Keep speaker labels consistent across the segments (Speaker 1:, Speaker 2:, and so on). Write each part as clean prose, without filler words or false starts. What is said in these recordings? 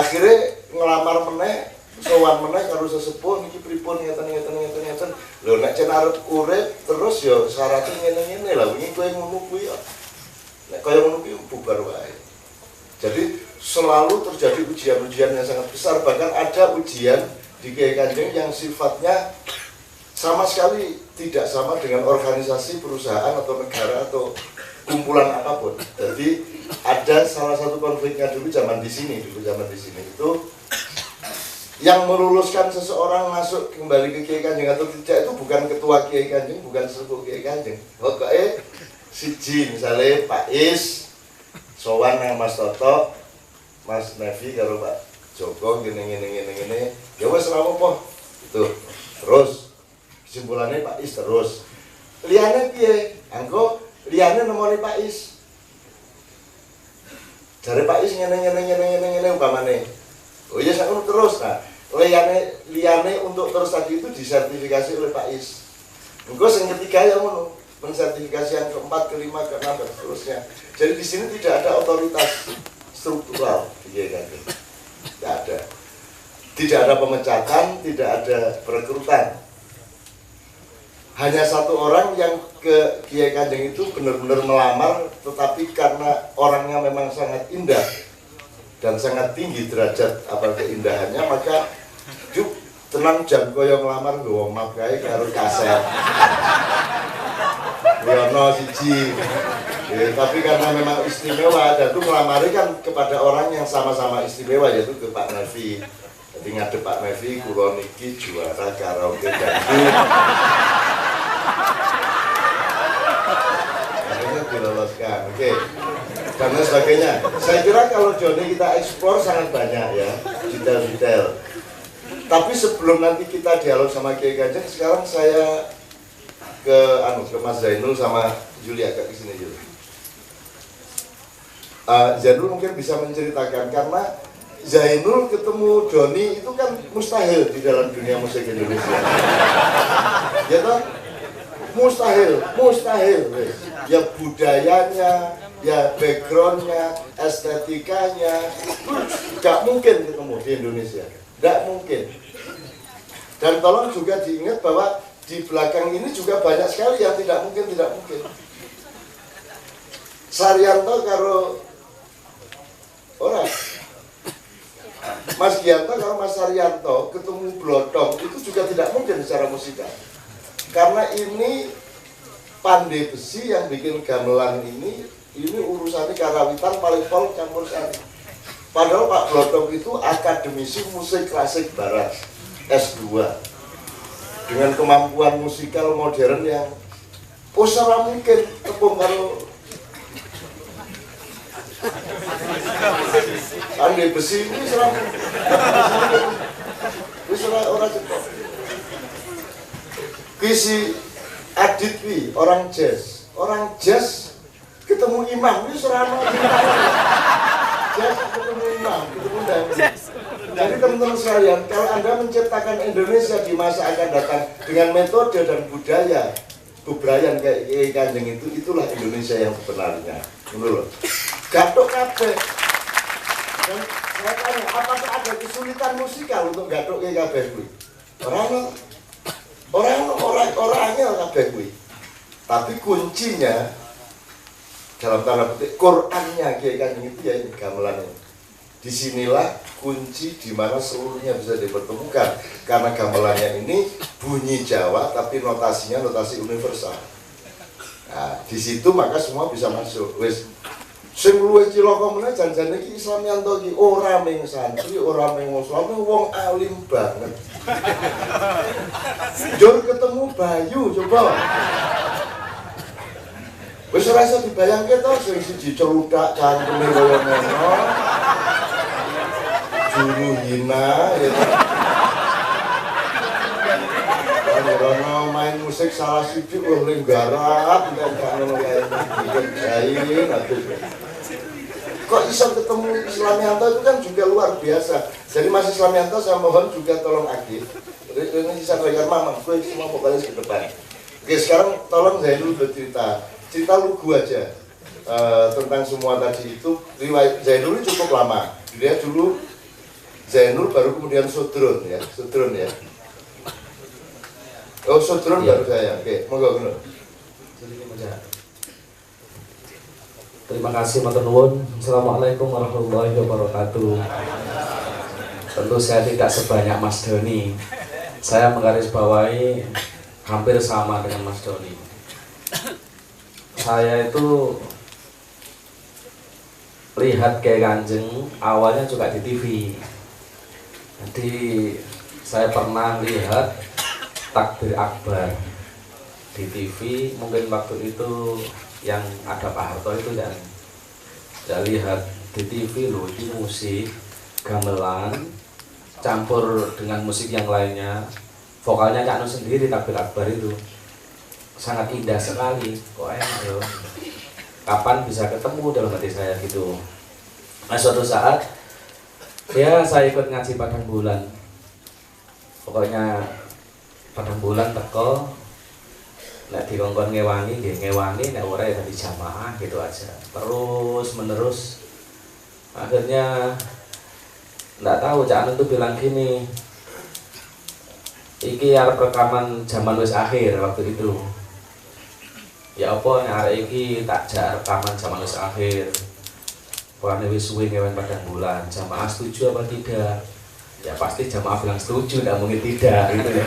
Speaker 1: Akhirnya ngelamar meneh, sowan meneh karo sesepuh niki pripun ngeten. Lho nek jen arep urip terus ya syaratnya ngene-ngene lah wingi kowe ngono kuwi ya. Nek kaya ngono kuwi bubar wae. Jadi selalu terjadi ujian-ujian yang sangat besar, bahkan ada ujian di Kiai Kanjeng yang sifatnya sama sekali tidak sama dengan organisasi perusahaan atau negara atau kumpulan apapun. Jadi ada salah satu konfliknya dulu zaman di sini itu yang meluluskan seseorang masuk kembali ke Kiai Kanjeng atau tidak itu bukan ketua Kiai Kanjeng, bukan sepuh Kiai Kanjeng. Pokoknya siji misalnya Pak Is sowan nang Mas Toto, Mas Nevi karo Pak Joko gini. Ya wes ora apa. Itu. Terus kesimpulannya Pak Is terus. Liyane piye? Angko liyane nemoni Pak Is. Jare Pak Is ngene umpamane. Oh iya sakno terus. Nah, liyane untuk terus tadi itu disertifikasi oleh Pak Is. Engko sing ketiga ya ngono, mensertifikasi yang keempat, kelima, keenam dan seterusnya. Jadi di sini tidak ada otoritas struktural, tidak ada. Tidak ada pemecatan, tidak ada perekrutan. Hanya satu orang yang ke Kiai Kanjeng itu benar-benar melamar, tetapi karena orangnya memang sangat indah dan sangat tinggi derajat keindahannya, maka tenang jam koyo ngelamar nggawa map kae karo kaset. Yono siji. Ya, tapi karena memang istimewa, dan itu melamari kan kepada orang yang sama-sama istimewa, yaitu ke Pak Nevi. Jadi ngadep Pak Nevi, kula niki juara karaoke dangdut. Akhirnya diloloskan, oke. Dan sebagainya. Saya kira kalau Joni kita eksplor sangat banyak ya, detail-detail. Tapi sebelum nanti kita dialog sama Kiai Kanjeng, sekarang saya ke Mas Zainul sama Juli, agak kesini Juli. Zainul mungkin bisa menceritakan, karena Zainul ketemu Doni itu kan mustahil di dalam dunia musik Indonesia. Ya toh? Mustahil. Ya budayanya, ya backgroundnya, estetikanya, nggak mungkin ketemu di Indonesia. Nggak mungkin. Dan tolong juga diingat bahwa di belakang ini juga banyak sekali yang tidak mungkin. Saryanto karo orang Mas Gianto karo Mas Saryanto ketemu blotong itu juga tidak mungkin secara musikal. Karena ini pandai besi yang bikin gamelan ini urusannya karawitan paling pol campur sari. Padahal Pak Blotong itu akademisi musik klasik barat S2 dengan kemampuan musikal modern yang ora mungkin tepung karo pandai besi ini serang orang cetok. Kisi Adit wi orang jazz ketemu imam ini serama jazz ketemu imam ketemu dangdut. Jadi teman-teman sekalian, kalau Anda menciptakan Indonesia di masa akan datang dengan metode dan budaya bebrayan kayak Kanjeng itu, itulah Indonesia yang sebenarnya. Menurut gatok kabeh. Dan saya tanya, apakah ada kesulitan musikal untuk gatok kayak kabeh kuwi? Orangnya kabeh kuwi. Tapi kuncinya dalam tanda petik Qurannya Kiai Kanjeng itu ya ini gamelannya. Disinilah kunci di mana seluruhnya bisa dipertemukan, karena gamelannya ini bunyi Jawa tapi notasinya notasi universal. Nah, di situ maka semua bisa masuk. Wis sing luwih cilaka meneh janjane iki Islamianto iki ora ming santri, ora ming wong alim banget. Jor ketemu Bayu coba. Wis ora iso dibayangke to sing siji celudak cangkeme kaya ngono. Juru hina ya. Rono main musik salah siji ning garap dan ngono kae dikerjain aduh. Kok iso ketemu Islamianto itu kan juga luar biasa. Jadi Mas Islamianto saya mohon juga tolong aktif. Ini bisa belajar mama, gue semua pokoknya ke depan. Oke, sekarang tolong Zainul bercerita. Cerita lugu aja tentang semua tadi itu. Riwayat Zainul cukup lama. Dia dulu Zainul baru kemudian Sudrun ya, Sudrun ya. Oh Sudrun baru saya, oke, monggo ngono.
Speaker 2: Terima kasih matur nuwun. Assalamualaikum warahmatullahi wabarakatuh. Tentu saya tidak sebanyak Mas Doni. Saya menggarisbawahi hampir sama dengan Mas Doni. Saya itu lihat Kiai Kanjeng awalnya juga di TV. Jadi saya pernah lihat takbir akbar di TV, mungkin waktu itu yang ada Pak Harto itu, dan saya lihat di TV loh, ini musik gamelan campur dengan musik yang lainnya, vokalnya Cak Nun sendiri takbir akbar itu sangat indah sekali. Kok enak loh, kapan bisa ketemu dalam hati saya gitu. Nah suatu saat ya saya ikut ngaji Padang Bulan, pokoknya Padang Bulan teko, nek dikongkon ngewangi, nek ora ya tadi jamaah gitu aja, terus menerus. Akhirnya nggak tahu Cak Nun tuh bilang gini, iki arep rekaman zaman wis akhir waktu itu. Ya apa nek arek iki tak jak rekaman zaman wis akhir. Warna wis suwe ngewan Padang Bulan, jamaah setuju apa tidak? Ya pasti jamaah bilang setuju, tidak mungkin tidak gitu ya.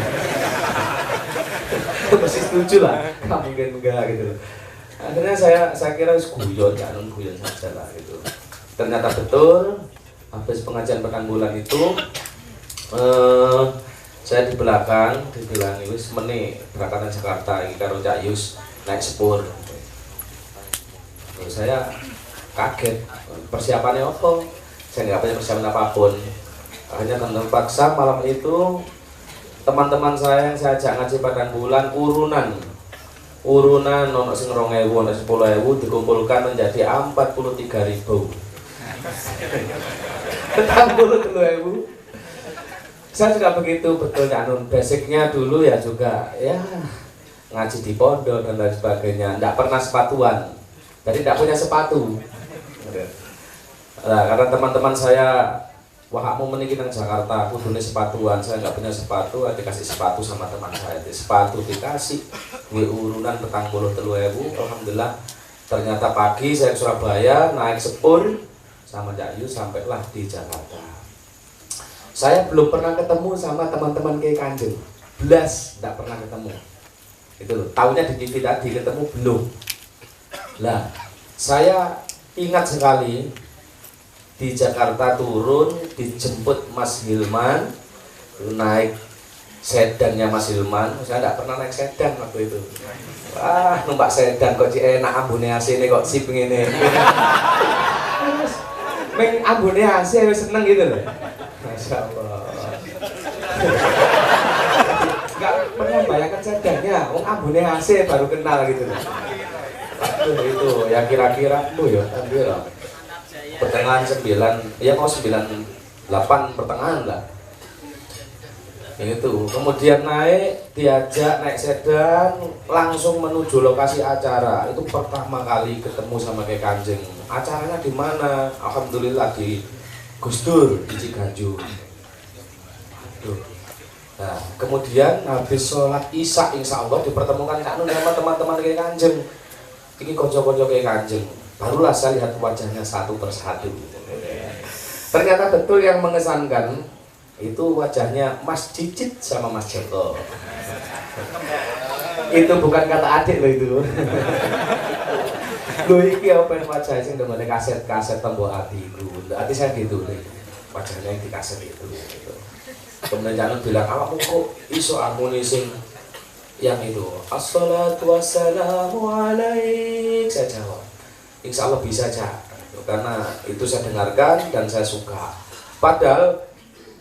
Speaker 2: Pasti setuju lah, nggak mungkin enggak gitu. Akhirnya saya kira guyon, Cak Nun guyon saja lah gitu. Ternyata betul, habis pengajian Padang Bulan itu saya di belakang dibilang wis meni berangkatan Jakarta iki karo Cak Yus naik sepur. Terus saya kaget, persiapannya apa? Saya nggak punya persiapan apapun. Akhirnya terpaksa malam itu teman-teman saya yang saya ajak ngaji Padang Bulan urunan ono sing 2.000, ono 10.000 dikumpulkan menjadi 43.000. 43.000. Saya juga begitu, betul Cak Nun. Basicnya dulu ya juga ya ngaji di pondok dan lain sebagainya. Tidak pernah sepatuan, jadi tidak punya sepatu. Nah, karena teman-teman saya, wah kamu meniki nang Jakarta, aku punya sepatuan, saya nggak punya sepatu, dikasih sepatu sama teman saya. Sepatu dikasih, gue urunan 43.000. Alhamdulillah. Ternyata pagi saya ke Surabaya naik sepur sama Cak Yu sampailah di Jakarta. Saya belum pernah ketemu sama teman-teman Kiai Kanjeng, belas tidak pernah ketemu. Itu loh, tahunya di TV tadi, ketemu belum. Lah, saya ingat sekali di Jakarta turun, dijemput Mas Hilman, naik sedannya Mas Hilman. Saya tidak pernah naik sedan waktu itu. Wah, numpak sedan kok enak, ambune AC-ne kok sip ngene. Meng ambune AC wis seneng gitu loh. Masya Allah. Enggak pernah bayangkan sedannya, wong ambune AC baru kenal gitu loh. Aduh itu ya kira-kira tuh ya, ambil pertengahan 9, ya mau 98 pertengahan lah. Itu kemudian diajak naik sedan langsung menuju lokasi acara. Itu pertama kali ketemu sama Kiai Kanjeng. Acaranya di mana? Alhamdulillah di Gus Dur di Ciganjur. Nah, kemudian habis sholat Isya insya Allah dipertemukan Cak Nun sama teman-teman Kiai Kanjeng. Ini konco-konco Kiai Kanjeng. Barulah saya lihat wajahnya satu persatu. Ternyata betul yang mengesankan itu wajahnya Mas Cicit sama Mas Joko. Itu bukan kata adik loh itu. Loh iki apa yang wajah sing ndemene kaset-kaset tembok hatiku. Hati saya gitu nih. Wajahnya yang di kaset itu gitu. Kemudian Cak Nun bilang, "Awakmu kok iso amune sing yang itu, assalatu wassalamu alaik." Saya jawab, insya Allah bisa Cak, karena itu saya dengarkan dan saya suka. Padahal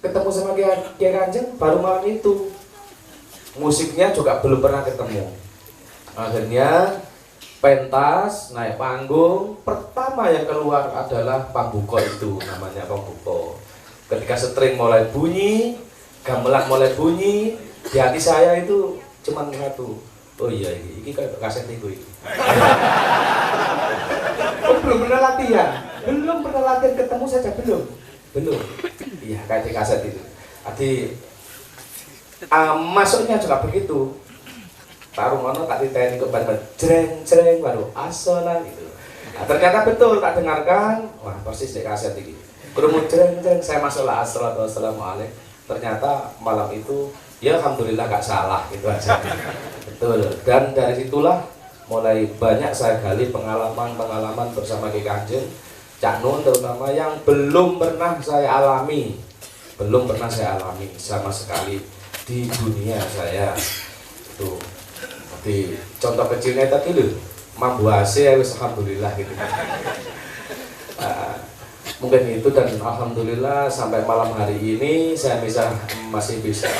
Speaker 2: ketemu sama Kiai Kanjeng baru malam itu, musiknya juga belum pernah ketemu. Akhirnya pentas naik panggung, pertama yang keluar adalah pambuko itu, namanya pambuko. Ketika string mulai bunyi, gamelan mulai bunyi, di hati saya itu cuman satu, oh iya ini kayak kaset itu. Oh, belum pernah latihan ketemu saja belum. iya kayak di kaset itu. Adi masuknya juga begitu. Taruh mana tak ditanya ke ban jreng baru asona gitu. Nah, ternyata betul tak dengarkan, wah persis di kaset ini. Kemudian jreng saya masuklah assalamualaikum. Ternyata malam itu ya alhamdulillah gak salah gitu aja. Betul. Dan dari situlah mulai banyak saya gali pengalaman bersama Ki Kanjeng Cak Nun terutama yang belum pernah saya alami sama sekali di dunia saya itu. Di contoh kecilnya tadi loh, mambu AC wis alhamdulillah gitu. Mungkin itu dan alhamdulillah sampai malam hari ini saya masih bisa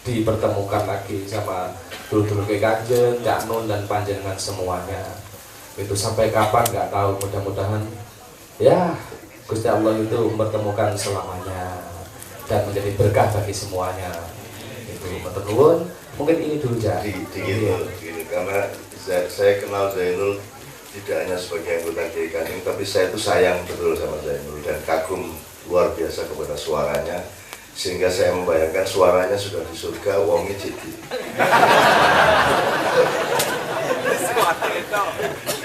Speaker 2: dipertemukan lagi sama dulur-dulur Ki Kanjeng, Cak Nun dan panjenengan semuanya. Itu sampai kapan nggak tahu, mudah-mudahan ya Gusti Allah itu mempertemukan selamanya dan menjadi berkah bagi semuanya. Itu matur nuwun. Mungkin ini dulu ya.
Speaker 1: Gitu, karena saya kenal Zainul tidak hanya sebagai anggota Ki Kanjeng, tapi saya itu sayang betul sama Zainul dan kagum luar biasa kepada suaranya, sehingga saya membayangkan suaranya sudah di surga, wongi jadi.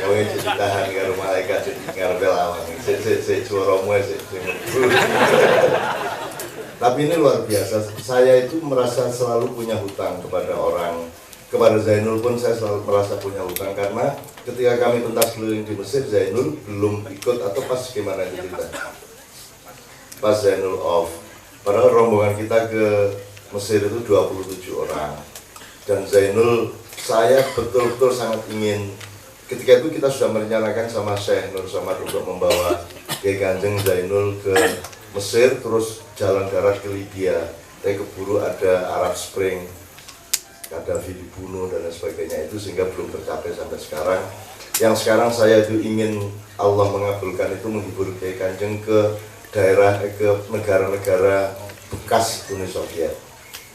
Speaker 1: Wongi jadi tahan karo malaikat jadi ngarep lawan. Saya suaramu Tapi ini luar biasa. Saya itu merasa selalu punya hutang kepada Zainul pun saya selalu merasa punya hutang karena ketika kami pentas keliling di Mesir, Zainul belum ikut atau pas gimana cerita. Pas Zainul off. Padahal rombongan kita ke Mesir itu 27 orang. Dan Zainul, saya betul-betul sangat ingin, ketika itu kita sudah merencanakan sama Syekh Nur Somad untuk membawa Ki Kanjeng Zainul ke Mesir, terus jalan darat ke Libya. Tapi keburu ada Arab Spring, Gaddafi dibunuh dan sebagainya itu, sehingga belum tercapai sampai sekarang. Yang sekarang saya itu ingin Allah mengabulkan itu menghibur Ki Kanjeng ke ke negara-negara bekas Uni Soviet.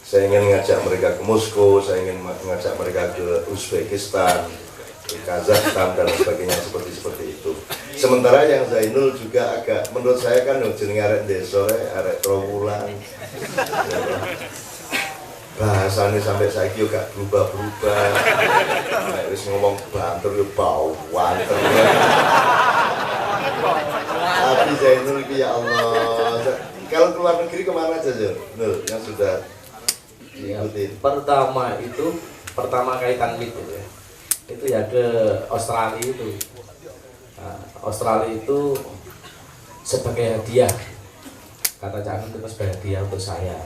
Speaker 1: Saya ingin mengajak mereka ke Moskow, saya ingin mengajak mereka ke Uzbekistan, ke Kazakhstan dan sebagainya seperti itu. Sementara yang Zainul juga agak, menurut saya kan jenenge arek desa, arek trawulan. Bahasanya sampai saiki yo gak berubah-berubah. Nek wis ngomong banter yo bau wanter. Tapi Zainul iki ya Allah. Kalau keluar negeri kemana aja Zainul yang sudah diikutin? Pertama kaitan itu ya. Itu ya ke Australia itu. Nah, Australia itu sebagai hadiah, kata Cak Nun itu sebagai hadiah untuk saya.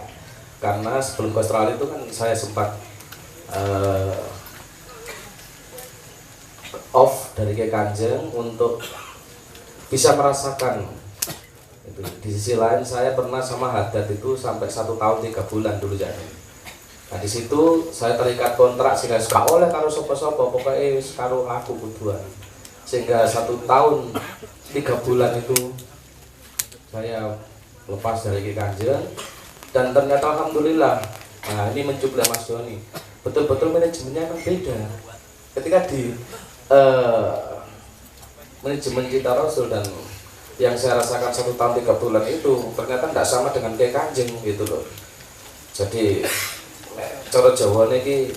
Speaker 1: Karena sebelum ke Australia itu kan saya sempat off dari Ki Kanjeng untuk bisa merasakan itu. Di sisi lain saya pernah sama Haddad itu sampai 1 tahun 3 bulan dulu jadi. Nah di situ saya terikat kontrak sehingga suka oleh karo sopo-sopo, pokoknya karo aku kuduan. Sehingga 1 tahun 3 bulan itu saya lepas dari Ki Kanjeng dan ternyata alhamdulillah. Nah ini mencukupi Mas Doni, betul-betul manajemennya memang beda. Ketika di manajemen Cita Rasul dan yang saya rasakan 1 tahun 3 bulan itu ternyata tidak sama dengan Ki Kanjeng gitu loh. Jadi cara Jawa ini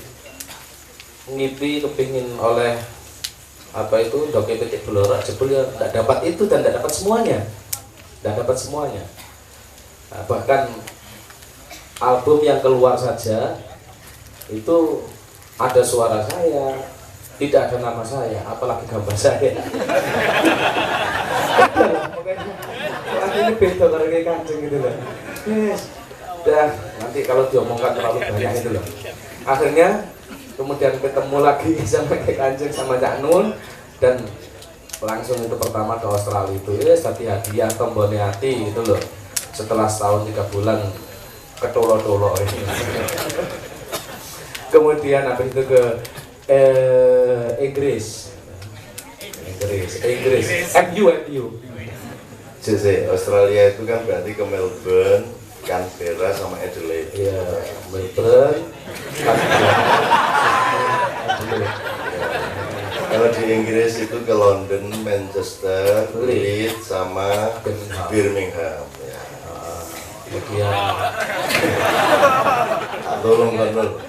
Speaker 1: ngipi kepingin oleh apa itu doke petik belora jebul ya tidak dapat itu dan tidak dapat semuanya. Nah, bahkan album yang keluar saja itu ada suara saya, tidak ada nama saya, apalagi gambar saya. Ini beda kalau Ki Kanjeng gitu loh. Dah nanti kalau diomongkan terlalu banyak itu loh. Akhirnya kemudian ketemu lagi sama Ki Kanjeng sama Cak Nun dan langsung itu pertama ke Australia itu hadiah tombone hati gitu loh. Setelah setahun 3 bulan ketolo-tolo ini. Kemudian habis itu ke Inggris. MU. Australia itu kan berarti ke Melbourne, Canberra sama Adelaide. Iya, Melbourne, Canberra, Adelaide. Kalau di Inggris itu ke London, Manchester, Leeds sama Birmingham. Ya. Kemudian Tolong kan lho.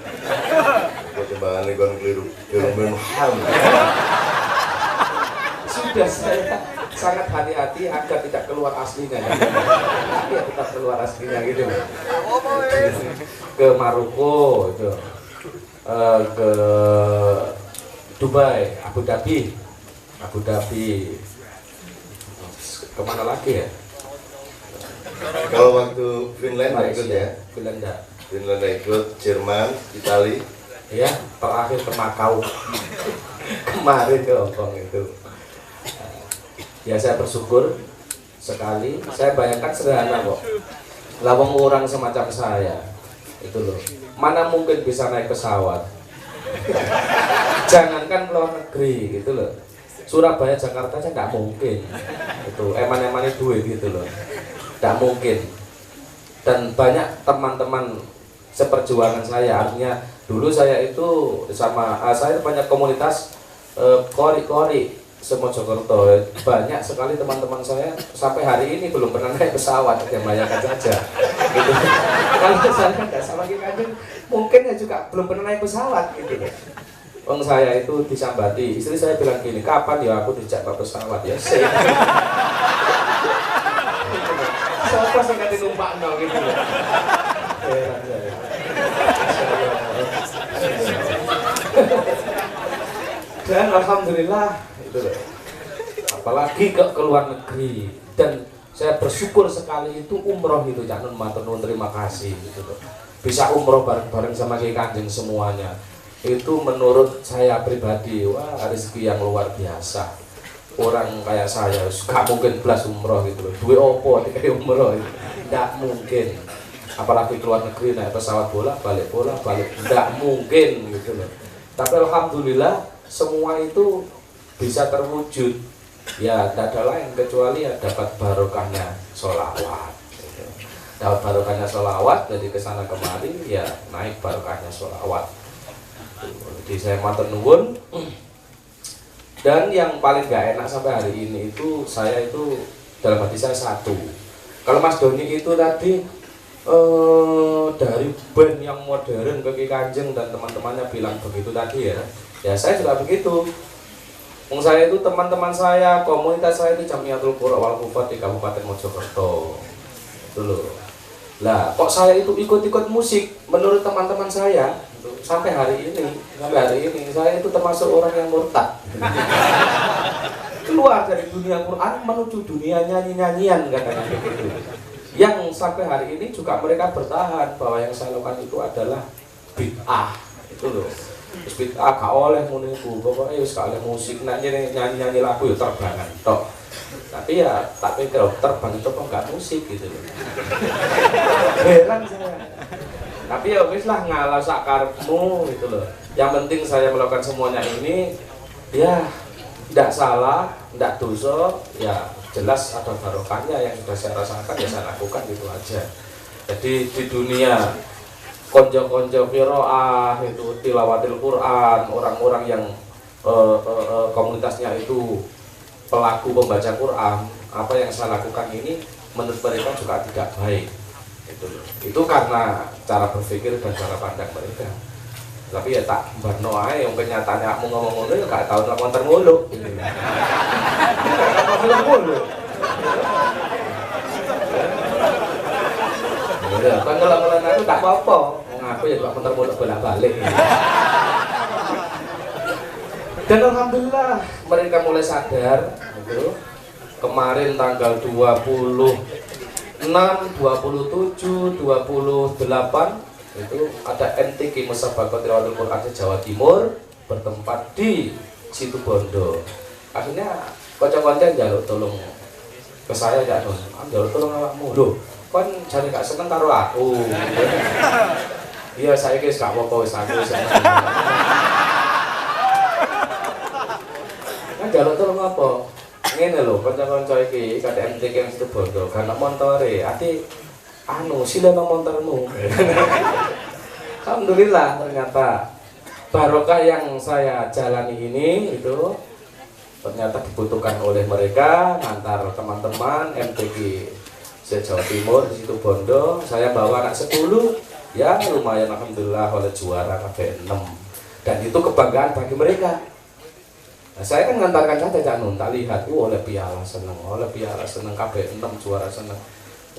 Speaker 1: Perkembangan kon keliru ham.
Speaker 2: Sudah saya sangat hati-hati agar tidak keluar aslinya tapi ya tetap keluar aslinya gitu. Ke Maroko itu, ke Dubai, Abu Dhabi, kemana lagi ya?
Speaker 1: Kalau waktu Finland ikut ya? Finland ikut, Jerman, Italia.
Speaker 2: Ya, terakhir ke Makau. Kemarin ke Hongkong itu. Ya saya bersyukur sekali. Saya bayangkan sederhana kok. Lawang orang semacam saya itu loh. Mana mungkin bisa naik pesawat? Jangankan ke luar negeri gitu loh. Surabaya, Jakarta aja nggak mungkin. Itu eman-emannya duit gitu loh. Nggak mungkin. Dan banyak teman-teman seperjuangan saya, artinya dulu saya itu sama saya banyak komunitas kori-kori Semojokerto, banyak sekali teman-teman saya sampai hari ini belum pernah naik pesawat, ya bayangkan saja gitu. Kalau saya nggak sama Kanjeng mungkin ya juga belum pernah naik pesawat gitu. Wong saya itu disambati, istri saya bilang gini, kapan ya aku dijak ke pesawat ya sih. Siapa sih nggak numpak nol gitu loh. Dan alhamdulillah itu loh. Apalagi ke luar negeri, dan saya bersyukur sekali itu umroh itu Cak Nun, matur nuwun, terima kasih gitu loh. Bisa umroh bareng-bareng sama Kiai Kanjeng semuanya. Itu menurut saya pribadi wah rezeki yang luar biasa. Orang kayak saya gak mungkin belas umroh gitu loh. Duwe opo kayak umroh itu. Nggak mungkin. Apalagi keluar negeri naik pesawat balik, nggak mungkin gitu loh. Tapi alhamdulillah semua itu bisa terwujud. Ya tidak ada lain kecuali ya dapat barokahnya sholawat gitu. Dapat barokahnya sholawat, jadi kesana kemari ya naik barokahnya sholawat. Jadi saya matur nuwun. Dan yang paling gak enak sampai hari ini itu saya itu dalam hati saya satu. Kalau Mas Doni itu tadi dari band yang modern ke Kanjeng dan teman-temannya bilang begitu tadi ya. Ya saya juga begitu. Saya itu teman-teman saya, komunitas saya itu Jamiatul Qura wal Hufat di Kabupaten Mojokerto. Itu loh. Lah, kok saya itu ikut-ikut musik menurut teman-teman saya sampai hari ini saya itu termasuk orang yang murtad. Keluar dari dunia Quran menuju dunia nyanyi-nyanyian katanya begitu. Yang sampai hari ini juga mereka bertahan bahwa yang saya lakukan itu adalah bid'ah. Itu loh. Terus bid'ah gak oleh ngono iku. Pokoke wis gak oleh musik, nyanyi lagu ya terbangan tok. Tapi ya tak pikir terbang itu kok gak musik gitu loh. Heran saya. Tapi ya wis lah ngalah sak karepmu gitu loh. Yang penting saya melakukan semuanya ini ya tidak salah, tidak dosa, ya jelas ada barokahnya yang sudah saya rasakan ya saya lakukan gitu aja. Jadi di dunia konco-konco qiraah itu tilawatil Quran, orang-orang yang komunitasnya itu pelaku pembaca Quran, apa yang saya lakukan ini menurut mereka juga tidak baik. Itu karena cara berpikir dan cara pandang mereka. Tapi ya tak barno ae yang kenyataannya aku ngomong ngono ya gak tau nang wonten mulu. Ya, kan ngelak-ngelak aku tak apa-apa. Aku ya juga muter-muter bolak-balik. Dan alhamdulillah mereka mulai sadar gitu. Kemarin tanggal 26, 27, 28 itu ada MTQ Musabaqah Tilawatul Quran Jawa Timur bertempat di Situbondo. Akhirnya kanca-kanca njaluk tolong ke saya ya Nun, njaluk tolong awakmu lho. Kon jane gak seneng karo aku. Iya saya wis gak apa-apa wis aku seneng. Kan njaluk tolong apa? Ngene lho, kanca-kanca iki kadang MTQ yang Situbondo, kan montore, ati sila nang montormu. Alhamdulillah ternyata barokah yang saya jalani ini itu ternyata dibutuhkan oleh mereka antar teman-teman MTQ Jawa Timur di situ Bondo. Saya bawa anak 10, ya lumayan alhamdulillah oleh juara KB 6, dan itu kebanggaan bagi mereka. Nah, saya kan ngantarkan saja Cak Nun, tak lihat, oleh piala seneng KB 6 juara seneng.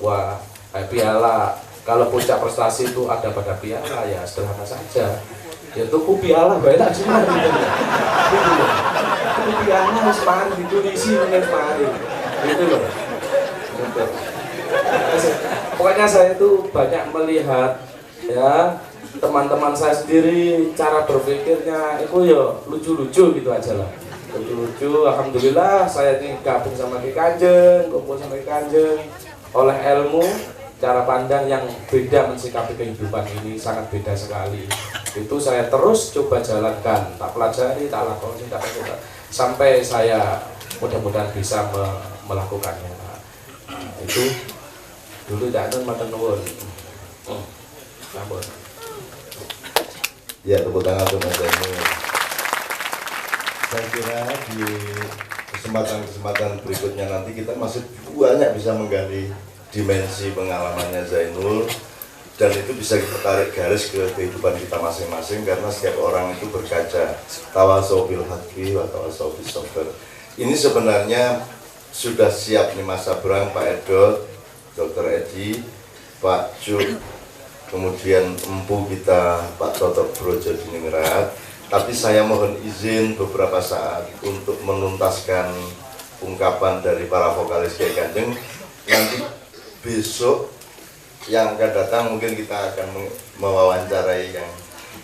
Speaker 2: Wah, piala kalau puncak prestasi itu ada pada piala, ya sederhana saja. Ya tuku piala banyak semari gitu. Tuku piala semari ditulisi menit semari. Gitu loh. Gitu. Pokoknya saya itu banyak melihat ya teman-teman saya sendiri cara berpikirnya itu ya lucu-lucu gitu aja lah. Lucu-lucu, alhamdulillah saya ini gabung sama Ki Kanjeng, kumpul sama Ki Kanjeng, oleh ilmu cara pandang yang beda mensikapi kehidupan ini sangat beda sekali. Itu saya terus coba jalankan, tak pelajari, tak lakoni, tak lakukan sampai saya mudah-mudahan bisa melakukannya. Nah, itu dulu Cak Nun matur nuwun. Sampun.
Speaker 1: Ya, tepuk tangan untuk Mas Zainul. Saya kira di kesempatan-kesempatan berikutnya nanti kita masih banyak bisa menggali dimensi pengalamannya Zainul, dan itu bisa kita tarik garis ke kehidupan kita masing-masing, karena setiap orang itu berkaca tawasau bil haqqi wa tawasau bis sabr. Ini sebenarnya sudah siap nih Mas Sabrang, Pak Edot, Dr. Edi, Pak Cuk, kemudian empu kita Pak Toto Brojo Diningrat. Tapi saya mohon izin beberapa saat untuk menuntaskan ungkapan dari para vokalis Kiai Kanjeng. Nanti besok yang akan datang mungkin kita akan mewawancarai yang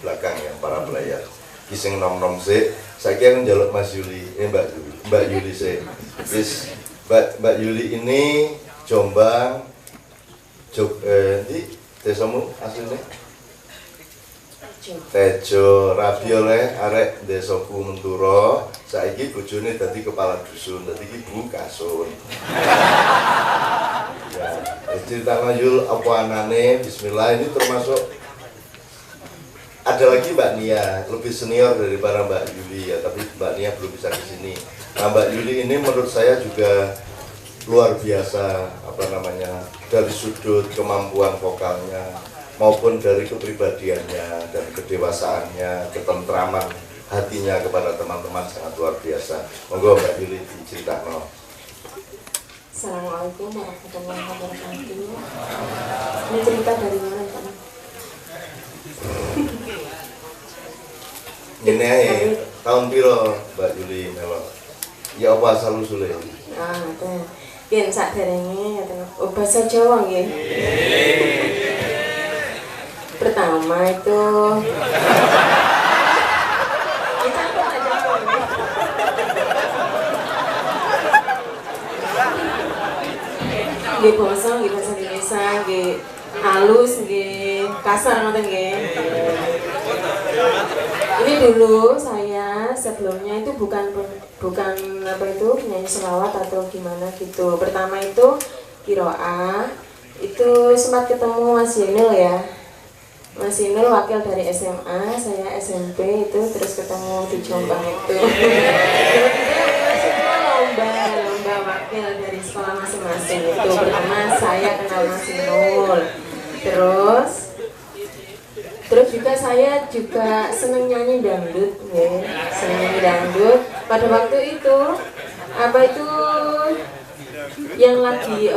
Speaker 1: belakang ya, para player. Kiseng nom-nom se, saya kira njaluk Mas Yuli, Mbak Yuli se. Please, Mbak Yuli ini Jombang, di desamu aslinya? Tejo, rabi oleh arek desaku Menturo, saiki bojone dadi kepala dusun, dadi ibu kasun. Ya, cerita Yul apa anane, bismillah, ini termasuk ada lagi Mbak Nia, lebih senior daripada Mbak Yuli ya, tapi Mbak Nia belum bisa ke sini. Nah, Mbak Yuli ini menurut saya juga luar biasa, apa namanya, dari sudut kemampuan vokalnya maupun dari kepribadiannya dan kedewasaannya, ketentraman hatinya kepada teman-teman sangat luar biasa. Monggo Mbak Yuli diceritakan.
Speaker 3: Assalamualaikum warahmatullahi wabarakatuh. Ini cerita dari mana Pak?
Speaker 1: Ini aja, tahun piro Mbak Yuli melo? Ya apa asal usule?
Speaker 3: Ah, ada. Yen saderenge oh bahasa Jawa nggih. Pertama itu kita apa Jawa nggih. Nggih basa, nggih bahasa Indonesia, nggih halus, nggih kasar ngoten nggih. Ini dulu saya sebelumnya itu bukan apa itu penyanyi selawat atau gimana gitu. Pertama itu Kiroah, itu sempat ketemu Mas Yinul ya. Mas Yinul wakil dari SMA, saya SMP itu terus ketemu di Jombang itu. Lomba wakil dari sekolah masing-masing itu. Pertama saya kenal Mas Yinul, Terus juga saya juga seneng nyanyi dangdut, ya. Seneng nyanyi dangdut. Pada waktu itu apa itu yang lagi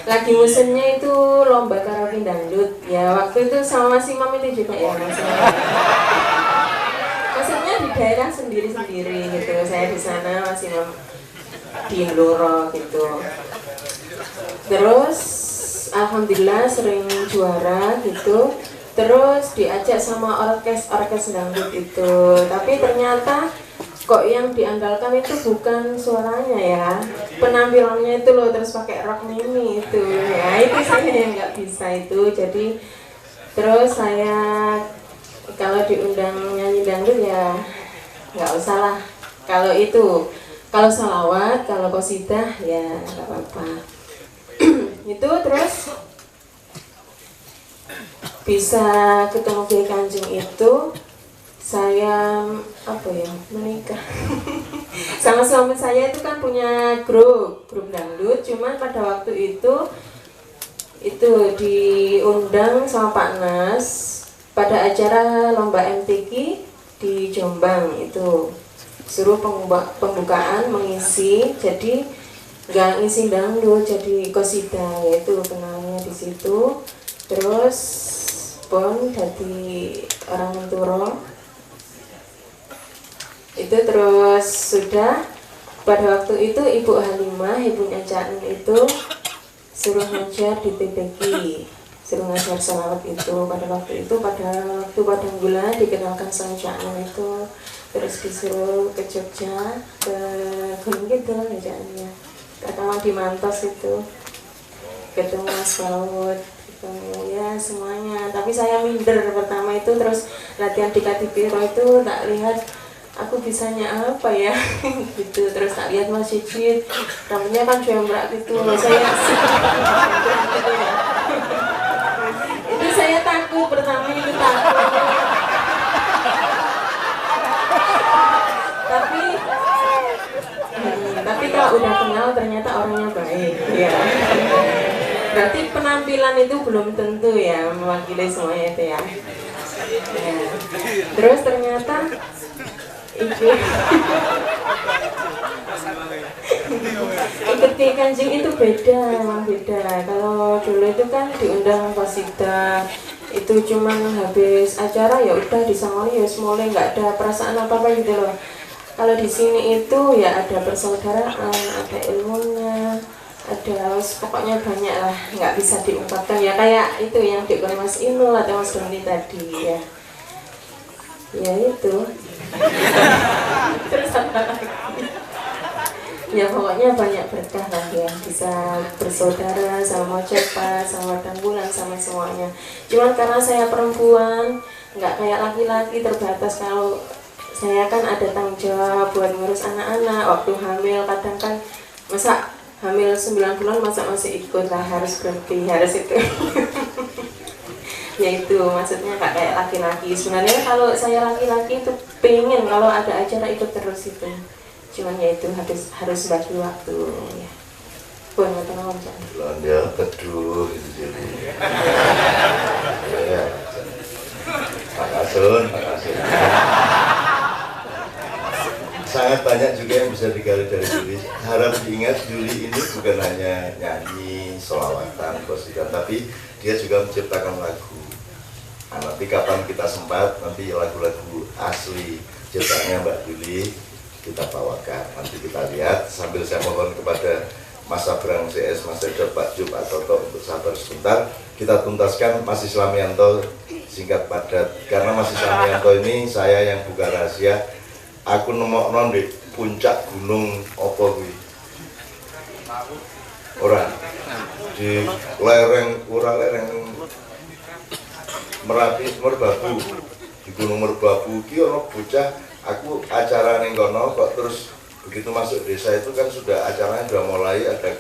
Speaker 3: lagi musimnya itu lomba karaoke dangdut. Ya waktu itu sama Mas Imam itu juga ya Mas Imam. Maksudnya di daerah sendiri-sendiri gitu. Saya di sana, Mas Imam di Blora gitu. Terus alhamdulillah sering juara gitu, terus diajak sama orkes dangdut itu, tapi ternyata kok yang diandalkan itu bukan suaranya ya, penampilannya itu loh, terus pakai rok mini itu ya, itu saya yang nggak bisa itu. Jadi terus saya kalau diundang nyanyi dangdut ya nggak usah lah, kalau salawat, kalau qosidah ya nggak apa-apa. Itu terus bisa ketemu Kiai Kanjeng itu saya menikah. Sama suami saya itu kan punya grup dangdut, cuman pada waktu itu diundang sama Pak Nas pada acara lomba MTQ di Jombang itu, suruh pembukaan mengisi, jadi nggak ngisi dangdut, jadi qasidah, yaitu kenalnya di situ. Terus pun jadi orang Menturo itu. Terus sudah pada waktu itu Ibu Halimah, ibunya Cak Nun itu suruh ngajar di TPQ, suruh ngajar sholawat itu. Pada waktu Padang Gula dikenalkan sama Cak Nun itu, terus disuruh ke Jogja, ke Gunung Kidul ajaannya, pertama di Mantos itu ketemu Mas Baut, ketemu ya semuanya. Tapi saya minder pertama itu, terus latihan di Kadipiro itu tak lihat aku bisanya apa ya gitu. Terus tak lihat Mas Cicit, rambutnya kan jambrak gitu, saya gitu ya. Itu saya takut pertama itu, takut. Tapi kalau udah kenal ternyata orangnya baik ya. Berarti penampilan itu belum tentu ya mewakili semuanya itu ya. Terus ternyata ikut Kiai Kanjeng itu beda, memang beda. Kalau dulu itu kan diundang qasidah, itu cuman habis acara ya udah disangoni ya mulai, nggak ada perasaan apa-apa gitu loh. Kalau di sini itu ya ada persaudaraan, ada ilmunya, ada pokoknya banyak lah, nggak bisa diungkapkan ya, kayak itu yang diukur Mas Inul atau Mas Doni tadi ya. Ya itu. Terus apa lagi? Ya pokoknya banyak berkah lah ya, bisa bersaudara sama Cepat, sama Tanggulan, sama semuanya. Cuman karena saya perempuan, nggak kayak laki-laki terbatas. Kalau saya kan ada tanggung jawab buat ngurus anak-anak, waktu hamil kadang kan masa hamil 9 bulan masa masih ikut lah, harus berhenti, harus itu. Ya itu maksudnya nggak kayak laki-laki. Sebenarnya kalau saya laki-laki itu pengen kalau ada acara ikut terus itu, cuman ya itu harus bagi waktu ya. Pun teman
Speaker 1: belanja teduh itu jadi ya. Pak Asun sangat banyak juga yang bisa digali dari Juli. Harap diingat, Juli ini bukan hanya nyanyi, sholawatan, qasidah, tapi dia juga menciptakan lagu. Nah, nanti kapan kita sempat, nanti lagu-lagu asli ciptaannya Mbak Juli kita bawakan. Nanti kita lihat, sambil saya mohon kepada Mas Sabrang CS, Mas Edot, Pak Jub, atau untuk sabar sebentar, kita tuntaskan Mas Islamianto singkat padat. Karena Mas Islamianto ini saya yang buka rahasia, aku nemokno di puncak gunung apa kuwi? Ora. Di lereng Merapi, Merbabu. Di Gunung Merbabu ki ono bocah, aku acara ning kono kok terus begitu masuk desa itu kan sudah acaranya sudah mulai ada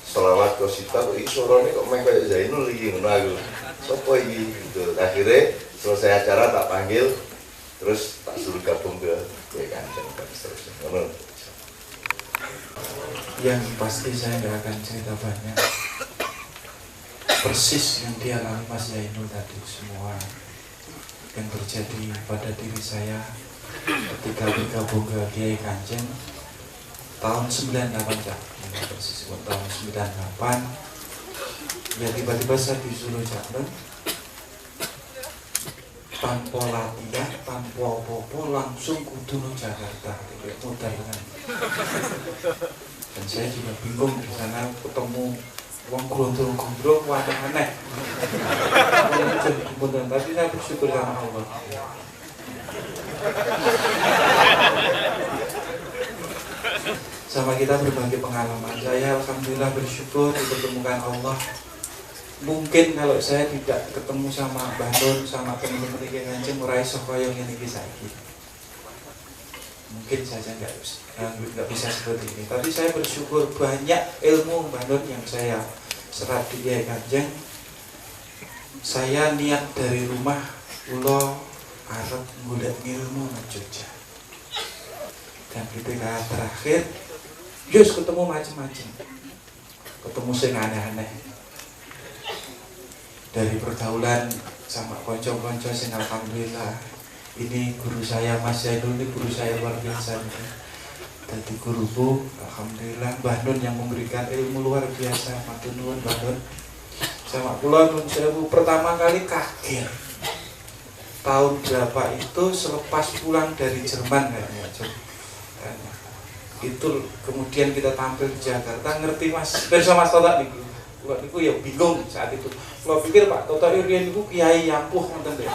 Speaker 1: selawat qasidah, kok iki sorone kok meh kayak Zainul iki ngono aku. Sopo iki gitu. Akhirnya selesai acara tak panggil, terus tak suruh gabung ke Kiai Kanjeng dan seterusnya.
Speaker 4: Yang pasti saya nggak akan cerita banyak, persis yang dialami Mas Zainul tadi, semua yang terjadi pada diri saya ketika bergabung ke Kiai Kanjeng tahun 98 ya, persis tahun 98 ya, tiba-tiba saya disuruh jalan tanpa latihan, tanpa apa-apa, langsung kudu ke Jakarta, tidak modal kan. Dan saya juga bingung di sana ketemu wong gondrong-gondrong, aneh-aneh. Tapi saya bersyukur sama Allah. Sama kita berbagi pengalaman, saya alhamdulillah bersyukur dipertemukan Allah. Mungkin kalau saya tidak ketemu sama Mbah Nun, sama teman-teman Kiai Kanjeng, ora iso kaya ngene iki saiki. Mungkin saja nggak bisa seperti ini. Tapi saya bersyukur banyak ilmu Mbah Nun yang saya serap di Kiai Kanjeng. Saya niat dari rumah kula arep golek ilmu nang Jogja. Dan ketika terakhir, Yus ketemu macam-macam, ketemu sing aneh-aneh. Dari pergaulan sama konco-konco sing alhamdulillah, ini guru saya Mas Zainul, ini guru saya luar biasa. Jadi guruku, alhamdulillah Mbah Nun yang memberikan ilmu luar biasa. Matur nuwun Mbah Nun. Sama kula nun sewu pertama kali kaget. Tahun berapa itu selepas pulang dari Jerman kayaknya. Itu kemudian kita tampil di Jakarta, ngerti Mas Pirsa Mas Toto niku. Kula niku ya bingung saat itu. Kula pikir Pak Toto riyen niku kiai ampuh ngoten lho.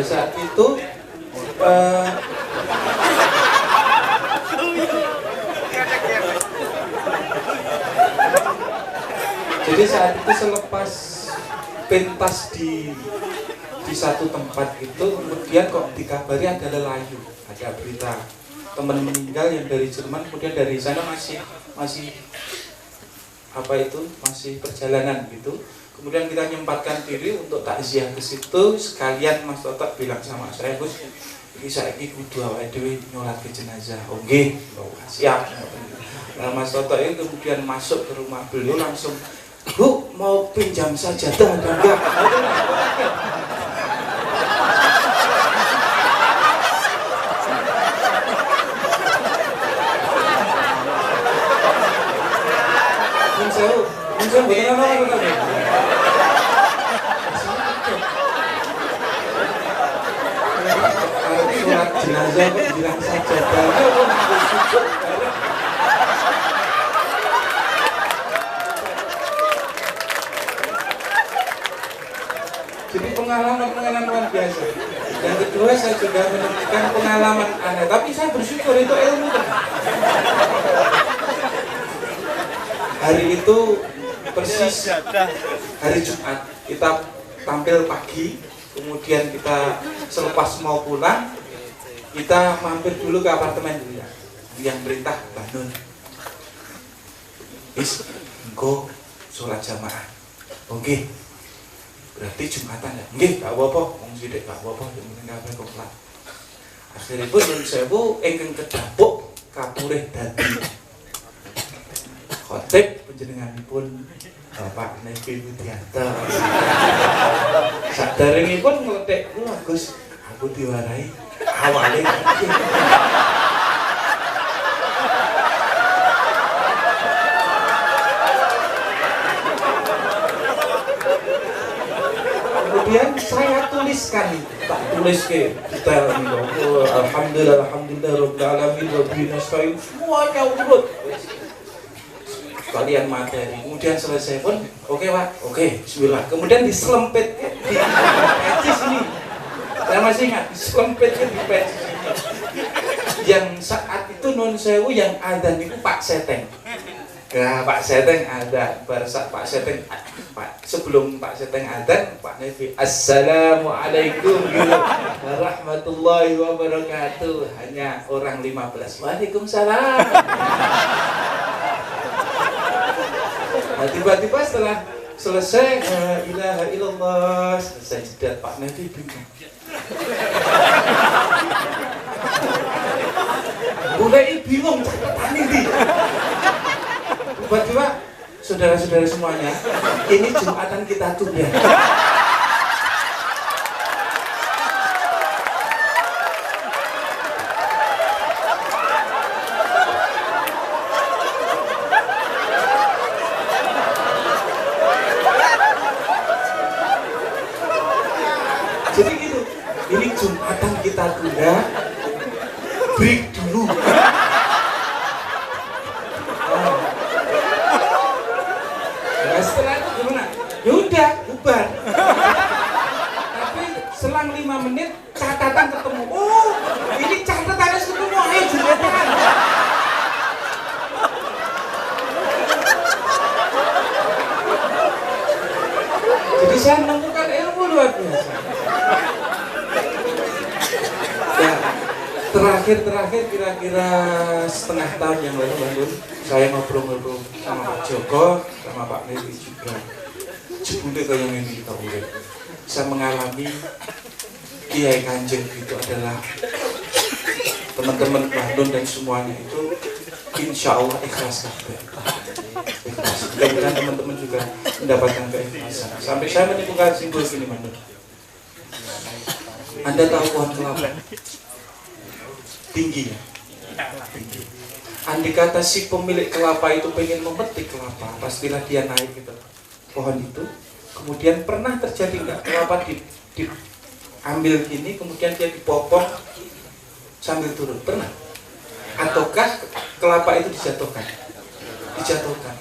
Speaker 4: Saat itu jadi saat itu selepas pentas di satu tempat itu, kemudian kok dikabari ada lelayu, ada berita teman meninggal yang dari Jerman, kemudian dari sana masih apa itu masih perjalanan gitu. Kemudian kita nyempatkan diri untuk takziah ke situ, sekalian Mas Totok bilang sama saya, Gus, ini saiki kudu awake dhewe nyolat ke jenazah. Oh nggih, siap. Nah, Mas Totok itu kemudian masuk ke rumah beliau langsung, Bu, mau pinjam sajadah ada enggak? Mungkin benar-benar sholat jenazah kok bilang sajadah. Jadi pengalaman luar biasa. Yang kedua saya juga menemukan pengalaman aneh, tapi saya bersyukur itu ilmu. Hari itu persis hari Jumat, kita tampil pagi, kemudian kita selepas mau pulang, kita mampir dulu ke apartemen dulu ya, yang perintah Mbah Nun. Engko sholat jamaah. Oke. Berarti Jumatan ya? Nggih, gak apa-apa, wong sithik gak apa-apa, yang penting kabeh kok kelat. Akhiripun nyuwun sewu ingkang kedapuk kapurih dadi khotib panjenenganipun Bapak Nevi Widianto. Saderengipun ngletik kula, Gus, aku diwarai awale. Kemudian saya tuliskan, tak tulis ke detail ini, alhamdulillah rabbil alamin wa bihi nasta'in, semuanya urut. Kalian materi. Kemudian selesai pun, oke Pak, oke, bismillah. Kemudian diselempit di pecis ini. Saya masih ingat, diselempitnya di pecis ini. Yang saat itu non sewu yang ada itu Pak Seteng. Nah, Pak Seteng ada, bersak Pak Seteng, Pak, sebelum Pak Seteng ada, Pak Nevi, Assalamualaikum warahmatullahi wabarakatuh. Hanya orang 15. Waalaikumsalam. Nah, tiba-tiba setelah selesai la ilaha illallah, selesai jeda, Pak Nevi bingung. Mulai bingung catatan ini. Tiba-tiba, saudara-saudara semuanya, ini Jumatan kita tunda. Jadi gitu, ini Jumatan kita tunda, break dulu. Nah, setelah itu gimana? Ya udah, bubar. Tapi selang 5 menit catatan ketemu. Oh, ini catatan harus ketemu. Ayo Jumatan. Jadi saya menemukan ilmu luar biasa. Ya, terakhir kira-kira setengah tahun yang lalu Bandung, saya ngobrol-ngobrol sama Pak Joko, sama Pak Nevi juga. Jebule kayak ini kita urip. saya mengalami Kiai Kanjeng itu adalah teman-teman Mbah Nun dan semuanya itu insya Allah ikhlas kabeh. Ikhlas. Mudah-mudahan teman-teman juga mendapatkan keikhlasan. Sampai saya menimbulkan simpul gini, Mbah Nun. Anda tahu pohon kelapa? Tinggi ya? Tinggi. Andai kata si pemilik kelapa itu pengen memetik kelapa, pastilah dia naik gitu pohon itu. Kemudian pernah terjadi nggak kelapa diambil gini, kemudian dia dipotong sambil turun? Pernah? Ataukah kelapa itu dijatuhkan? Dijatuhkan.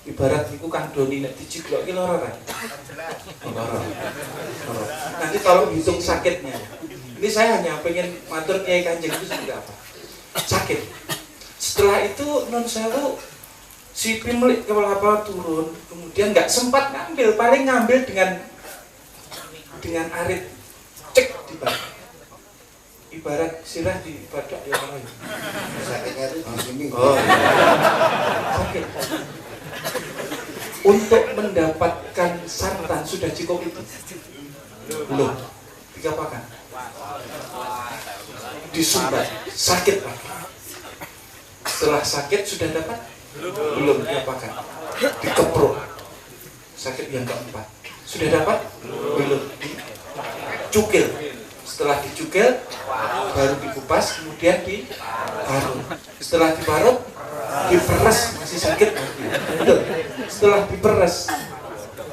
Speaker 4: Ibarat itu kan doni nek dijiglok ki lara kan? Lara. Nanti kalau hitung sakitnya. Ini saya hanya pengen matur Kiai Kanjeng itu seperti apa? Sakit. Setelah itu non sewu si pemilik kelapa turun, kemudian nggak sempat ngambil, paling ngambil dengan arit cek di badan. Ibarat sirah di badak ya orang.
Speaker 1: Sakitnya itu di sini.
Speaker 4: Oh, iya. Sakit. Untuk mendapatkan santan sudah cukup itu? Belum. Diapakan? Disumbat, sakit lagi. Setelah sakit sudah dapat? Belum. Diapakan? Dikepruk. Sakit yang keempat. Sudah dapat? Belum. Dicukil. Setelah dicukil, baru dikupas, kemudian diparut. Setelah diparut, diperes, masih sakit. Betul. Setelah diperes,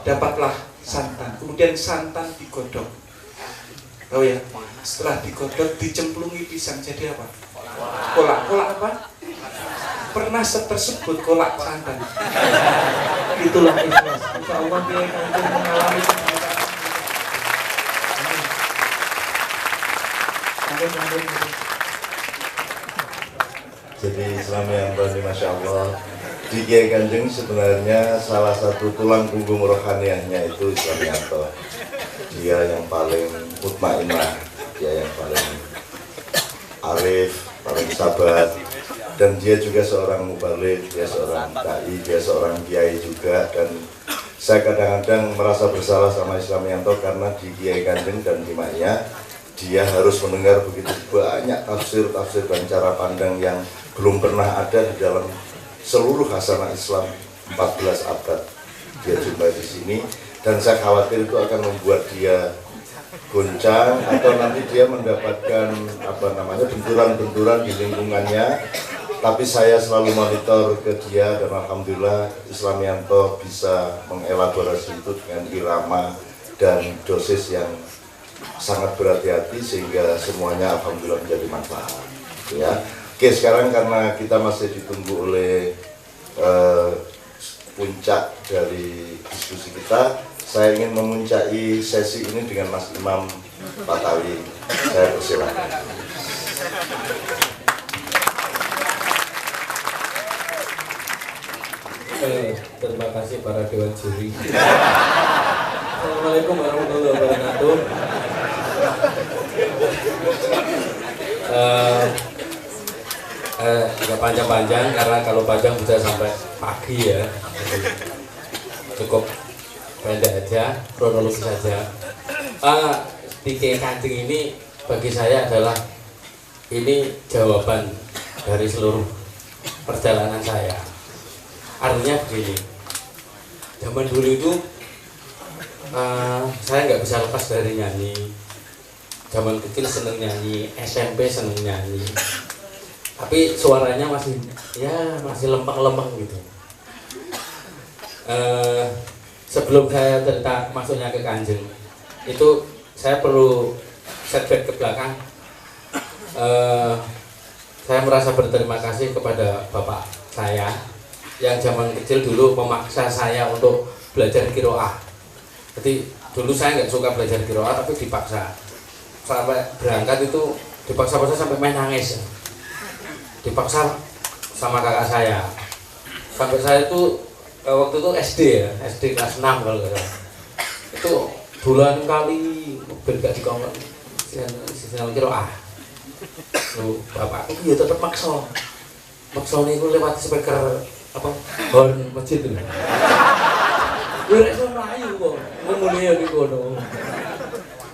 Speaker 4: dapatlah santan. Kemudian santan digodok. Tahu ya? Setelah digodok, dicemplungi pisang. Jadi apa? Kolak. Kolak apa? Pernah tersebut kolak santan. Itulah ikhlas. Insya Allah dia akan mengalami.
Speaker 1: Jadi selama yang berani Masya Allah, di Kiai Kanjeng sebenarnya salah satu tulang punggung rohaniahnya itu Islamianto. Dia yang paling mutmainah, dia yang paling arif, paling sabar, dan dia juga seorang mubalik, dia seorang dai, dia seorang kiai juga. Dan saya kadang-kadang merasa bersalah sama Islamianto karena di Kiai Kanjeng dan Himaya dia harus mendengar begitu banyak tafsir-tafsir dan cara pandang yang belum pernah ada di dalam seluruh hasanah Islam 14 abad. Dia jumpai di sini, dan saya khawatir itu akan membuat dia goncang atau nanti dia mendapatkan benturan-benturan di lingkungannya. Tapi saya selalu monitor ke dia, dan alhamdulillah Islamianto bisa mengelaborasi itu dengan irama dan dosis yang sangat berhati-hati sehingga semuanya alhamdulillah menjadi manfaat. Ya. Oke, sekarang karena kita masih ditunggu oleh puncak dari diskusi kita, saya ingin memuncaki sesi ini dengan Mas Imam Batawi. Saya persilakan.
Speaker 2: Terima kasih para dewan juri. Assalamualaikum warahmatullahi wabarakatuh. Nggak panjang-panjang, karena kalau panjang bisa sampai pagi ya. Cukup pendek aja, kronologis saja. Di Kiai Kanjeng ini bagi saya adalah ini jawaban dari seluruh perjalanan saya. Artinya begini, zaman dulu itu saya nggak bisa lepas dari nyanyi. Zaman kecil seneng nyanyi, SMP seneng nyanyi, tapi suaranya masih lempeng-lempeng gitu. Sebelum saya cerita masuknya ke Kanjeng, itu saya perlu setback ke belakang. Saya merasa berterima kasih kepada bapak saya yang zaman kecil dulu memaksa saya untuk belajar qiraah. Jadi dulu saya nggak suka belajar qiraah, tapi dipaksa. Sampai berangkat itu dipaksa-paksa sampai main nangis. Dipaksa sama kakak saya. Sampai saya itu waktu itu SD ya, SD kelas 6 kalau nggak salah. Itu bulan kali mobil gak dikongkon sinyal qiraah. Lu bapakku ya tetap maksa. Maksa niku lewat speaker apa horn masjid itu. Ora iso mlayu kok. Mun mulai ya di kono.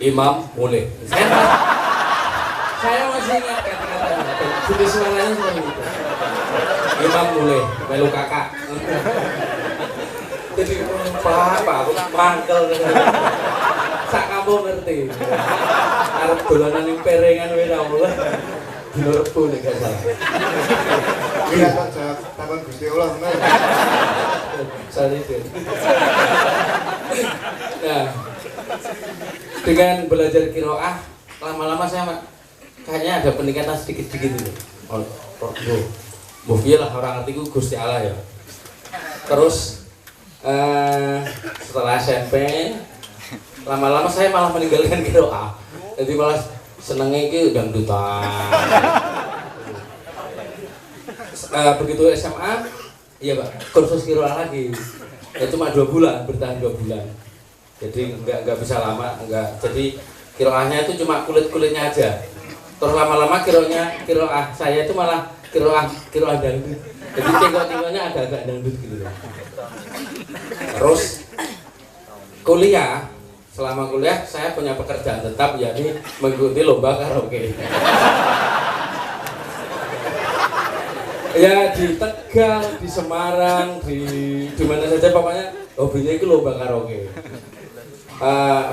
Speaker 2: Imam mulai. Saya masih ingat kata-katanya. Jadi suaranya seperti itu. Imam mulai, melu kakak. Jadi apa aku mangkel. Sak kampung ngerti. Arep dolanan ning perengan wae ra mulai. Dino Rebo nek gak salah.
Speaker 1: Iya kan jawab takon Gusti Allah bener.
Speaker 2: Salih. Nah, dengan belajar qiraah lama-lama saya kayaknya ada peningkatan sedikit-sedikit itu. Oh, lah orang ngerti ku Gusti Allah ya. Terus setelah SMP lama-lama saya malah meninggalkan qiraah. Jadi malah senengnya itu dangdutan. Begitu SMA, iya Pak, kursus qiraah lagi. Ya cuma 2 bulan, bertahan 2 bulan. Jadi nggak bisa lama, nggak. Jadi qiraahnya itu cuma kulit-kulitnya aja. Terus lama-lama qiraah saya itu malah qiraah dangdut. Jadi tengok-tengoknya agak-agak dangdut gitu loh. Terus kuliah, selama kuliah saya punya pekerjaan tetap, yakni mengikuti lomba karaoke. Ya di Tegal, di Semarang, di mana saja pokoknya hobinya itu lomba karaoke.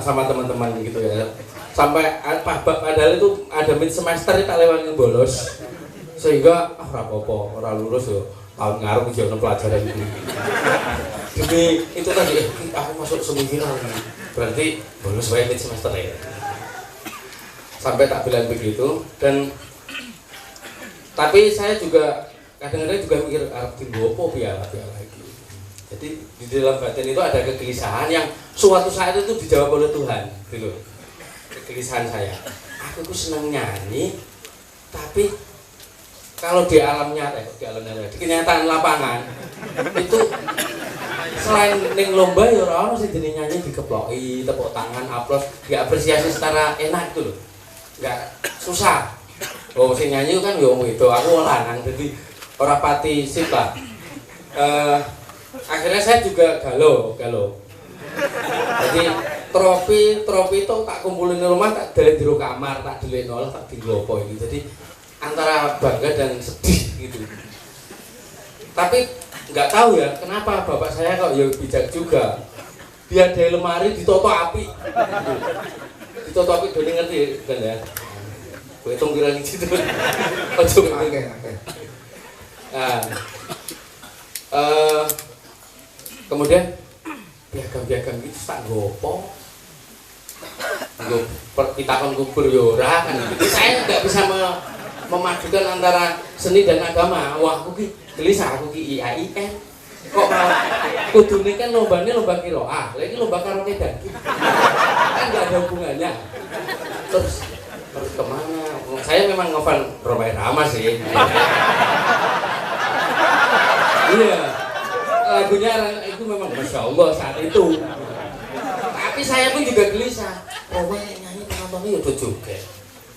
Speaker 2: Sama teman-teman gitu ya. Sampai padahal itu ada mid semester tak lewatin bolos. Sehingga ora apa-apa, ora lulus yo. Tahun ngarep iki ono pelajaran iki. Demi itu tadi aku masuk semifinal. Berarti bolos wae mid semester ya. Sampai tak bilang begitu dan tapi saya juga kadang-kadang juga mikir arep tinggo apa piala lagi. Jadi di dalam batin itu ada kegelisahan yang suatu saat itu dijawab oleh Tuhan, gitu. Kegelisahan saya. Aku tuh senang nyanyi, tapi kalau di alam nyata, di kenyataan lapangan itu selain ning lomba ya ora ono sing jenenge nyanyi dikeploki, tepuk tangan, aplaus, diapresiasi secara enak itu loh. Enggak susah. Oh sing nyanyi kan yo itu aku lanang jadi ora pati sip lah. Akhirnya saya juga galau. Jadi trofi itu tak kumpulin di rumah, tak dalem di kamar, tak delek nol, tak tinggal apa ini. Jadi antara bangga dan sedih gitu. Tapi nggak tahu ya kenapa bapak saya kok ya bijak juga. Dia dari lemari ditoto api. Ditoto api doni ngerti kan ya. Gue hitung kira gitu. Ojo oke. Nah, kemudian piagam gitu tak gopo. Kita kan kubur yora kan. Jadi saya nggak bisa memadukan antara seni dan agama. Wah, aku ki gelisah, aku ki IAIN. Kok malah kudune kan lomba qiraah, lagi lomba karaoke dan kan nggak ada hubungannya. Terus kemana? Saya memang ngefan Rhoma Irama sih. Iya, lagunya itu memang Masya Allah saat itu. Tapi saya pun juga gelisah. Rhoma nyanyi penontonnya ya udah juga.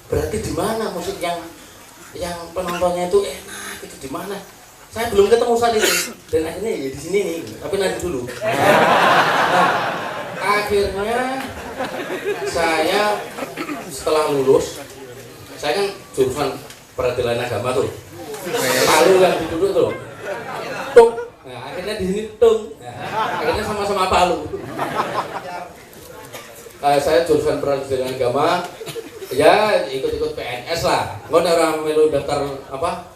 Speaker 2: Berarti di mana musik yang penontonnya itu enak itu di mana? Saya belum ketemu saat itu. Dan akhirnya ya di sini nih. Tapi nanti dulu. Nah, akhirnya saya setelah lulus, saya kan jurusan peradilan agama tuh. Palu yang duduk tuh. Tung. Nah, akhirnya di sini tung. Nah, akhirnya sama-sama Palu. Saya jurusan peradilan agama. Ya ikut-ikut PNS lah. Ngono orang melu daftar apa?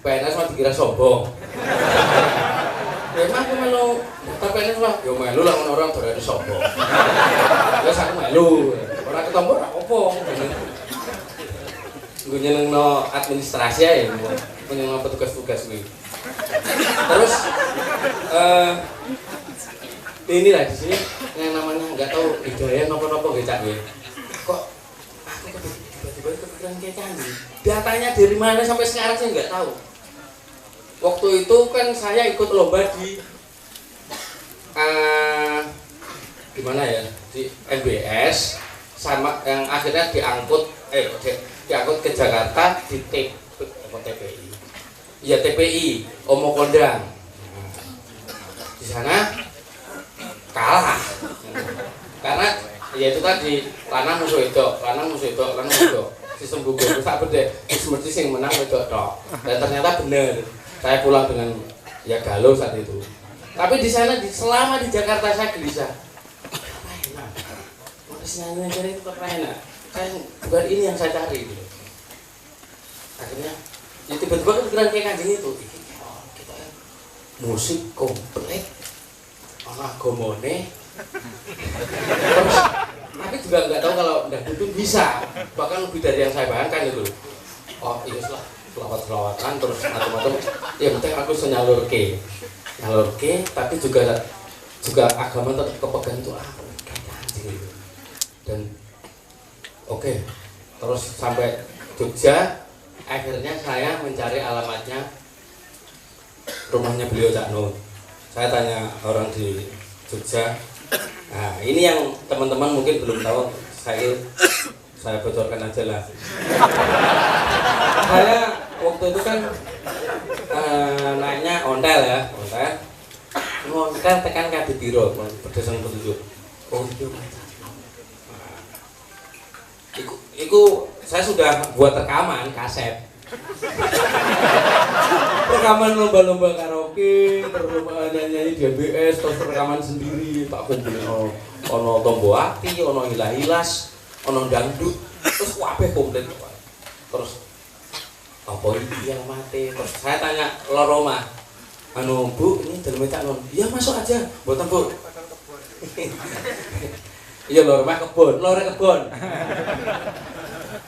Speaker 2: PNS mah dikira sombong. Ya mah aku melu daftar PNS mah, yo melu lah orang berani sombong. Ya aku melu. Ora ketompo ora opo. Gue nyenengno administrasi ya, nyenengno petugas-tugas kuwi. Terus inilah di sini yang namanya nggak tahu hidayah nopo-nopo nggih Cak nggih. Kok aku tiba-tiba kepikiran kayak tadi. Datanya dari mana sampai sekarang saya nggak tahu. Waktu itu kan saya ikut lomba di mana ya, di MBS sama yang akhirnya diangkut ke Jakarta di TPI. Ya TPI Omo Kondang. Di sana kalah. karena ya itu tadi lanang musuh itu sistem gugur itu tak beda mesti sing menang itu tok dan ternyata benar saya pulang dengan ya galau saat itu tapi di sana selama di Jakarta saya gelisah enak nyanyi cari itu enak saya bukan ini yang saya cari gitu akhirnya ya tiba-tiba kepikiran kayak Kanjeng itu kita musik komplit agomone terus tapi juga nggak tahu kalau nggak itu bisa bahkan lebih dari yang saya bayangkan itu oh iya lah selawat-selawatan terus macam-macam ya penting aku nyalurke tapi juga agama tetap kepegang itu kayak anjing itu dan oke. Terus sampai Jogja akhirnya saya mencari alamatnya rumahnya beliau Cak Nun. Saya tanya orang di Jogja. Nah, ini yang teman-teman mungkin belum tahu, saya bocorkan aja lah. Saya waktu itu kan naiknya ontel tekan Kadipiro berdasarkan petunjuk. Oh itu Iku saya sudah buat rekaman kaset. Rekaman lomba-lomba karaoke, nyanyi di ABS, terus rekaman sendiri, tak kumpulin ono tombo ati, ono hilas, ono dangdut, terus kabeh komplit. Terus apa ini yang mati? Terus saya tanya loro omah, anu Bu, ini dalem Cak Nun. Iya masuk aja, mboten Bu. Iya loro omah kebon, lore kebon.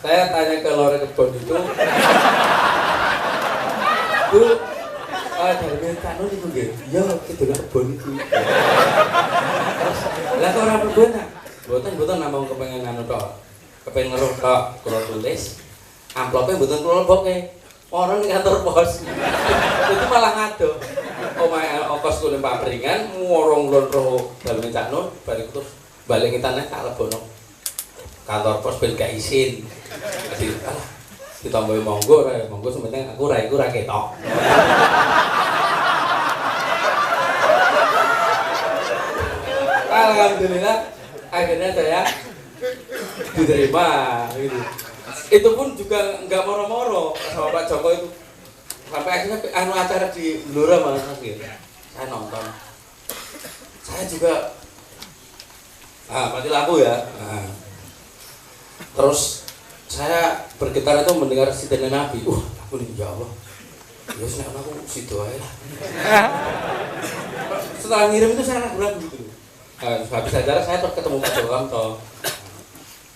Speaker 2: Saya tanya ke lore kebon itu, Bu, dalem Cak Nun itu nggih. Iya, kidul kebon itu. Terus lah kok ora kebon ta? Mboten namung kepengin anu tok. Kepengin ngeruh tok, kula tulis. Amplopnya mboten kula lebokke. Orang di kantor pos. Itu malah ngado. Omahe ongkos kula papringan, ngorong lon roh dalem Cak Nun, bariku terus balik kita nek tak lebono kantor pos ben gak isin. Jadi ditambahi monggo sementing aku ra ketok. Alhamdulillah akhirnya saya diterima gitu. Itu pun juga enggak moro-moro sama Pak Joko itu. Sampai akhirnya acara di Blora malah gitu. Saya nonton. Saya juga mati lampu ya. Terus saya bergetar itu mendengar sitene Nabi. Aku nih ya Allah. Ya wis nek aku sido ae lah. Setelah ngirim itu saya ragu-ragu gitu. Habis acara saya ketemu Pak Joko toh.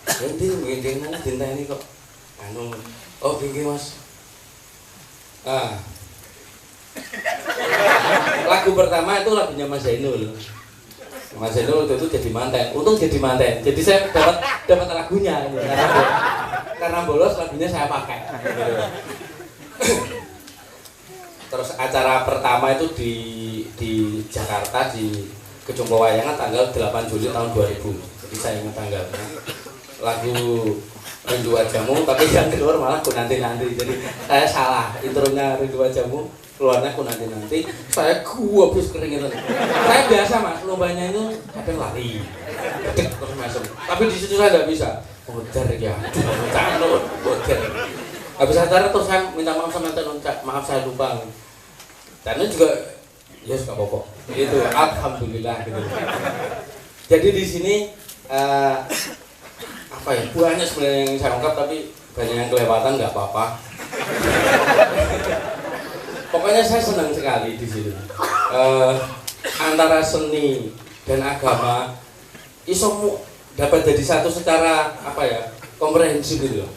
Speaker 2: Nanti mungkin mau ini kok. Oh gini Mas. Lagu pertama itu lagunya Mas Zainul. Mas Zainul itu jadi manten. Untung jadi manten. Jadi saya dapat lagunya gitu. Karena bolos lagunya saya pakai. Terus acara pertama itu di Jakarta di Gedung Pewayangan tanggal 8 Juli tahun 2000. Jadi saya ingat tanggalnya. Lagu Rindu Wajahmu, tapi yang keluar malah Ku Nanti. Jadi saya salah, intronya Rindu Wajahmu, keluarnya Ku Nanti. Saya habis keringetan. Saya biasa Mas, lombanya itu kadang lari, terus masuk. Tapi di situ saya nggak bisa. Bocer ya, bocer. Habis acara terus saya minta maaf sama teman, maaf saya lupa. Dan juga, ya suka pokok. Itu alhamdulillah gitu. Jadi di sini apa ya, banyak sebenarnya yang saya ungkap tapi banyak yang kelewatan, nggak apa-apa. Pokoknya saya senang sekali di sini. Antara seni dan agama iso dapat jadi satu secara apa ya, komprehensif gitu loh.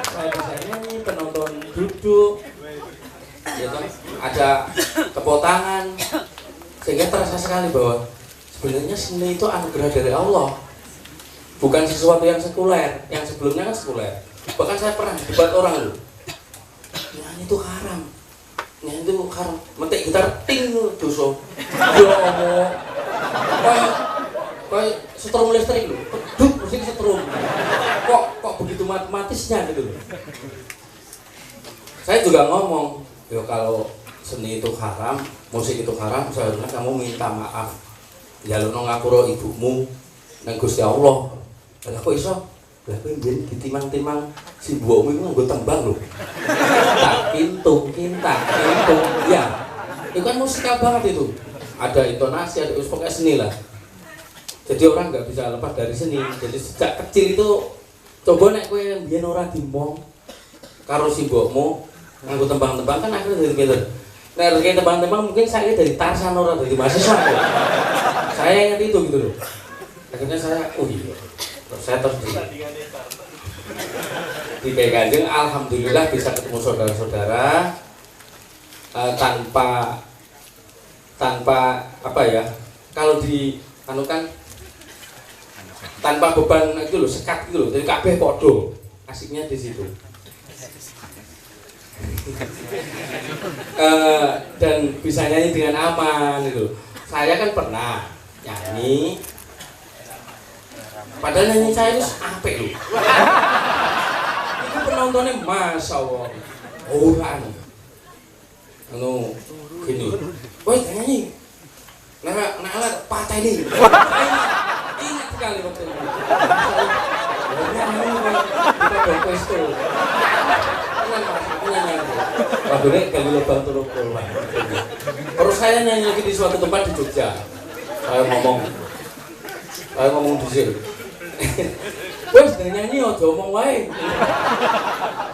Speaker 2: Saya bisa nyanyi, penonton duduk, gitu, ada tepuk tangan, sehingga terasa sekali bahwa sebenarnya seni itu anugerah dari Allah, bukan sesuatu yang sekuler. Yang sebelumnya kan sekuler. Bahkan saya pernah debat orang loh, nyanyi itu haram, metik gitar ting dosa. Ya Allah, kayak setrum listrik loh, pedut musik setrum. Kok begitu matematisnya gitu loh. Saya juga ngomong, yo kalau seni itu haram, musik itu haram, seharusnya kamu minta maaf njalukno ngapura ibumu nang Gusti Allah. Lah kok iso? Lah kowe mbiyen ditimang-timang si mbokmu iku nganggo tembang lho. Tak kintung, ya. Itu kan musikal banget itu. Ada intonasi, ada pokoknya seni lah. Jadi orang nggak bisa lepas dari seni. Jadi sejak kecil itu coba nek kowe mbiyen ora dimong karo si mbokmu nganggo tembang-tembang kan akhirnya dari gitu. Nah, kayak tembang-tembang mungkin saya dari Tarsan orang dari mahasiswa. Saya ingat itu gitu loh. Akhirnya saya, oh iya, terus saya terus di kayak Kanjeng, alhamdulillah bisa ketemu saudara-saudara tanpa apa ya? Kalau di anu kan tanpa beban itu loh, sekat gitu loh. Jadi kabeh podo, asiknya di situ. Dan bisa nyanyi dengan aman gitu. Saya kan pernah nyanyi, padahal nyanyi saya itu apik loh. Itu penontonnya masya Allah, orang, anu gini, woi nyanyi, nah patah ini, ingat sekali waktu itu. Kita berpesto. Lagunya kali lubang turun keluar. Terus saya nyanyi lagi di suatu tempat di Jogja. Saya ngomong di sini. Wes nyanyi aja ngomong wae.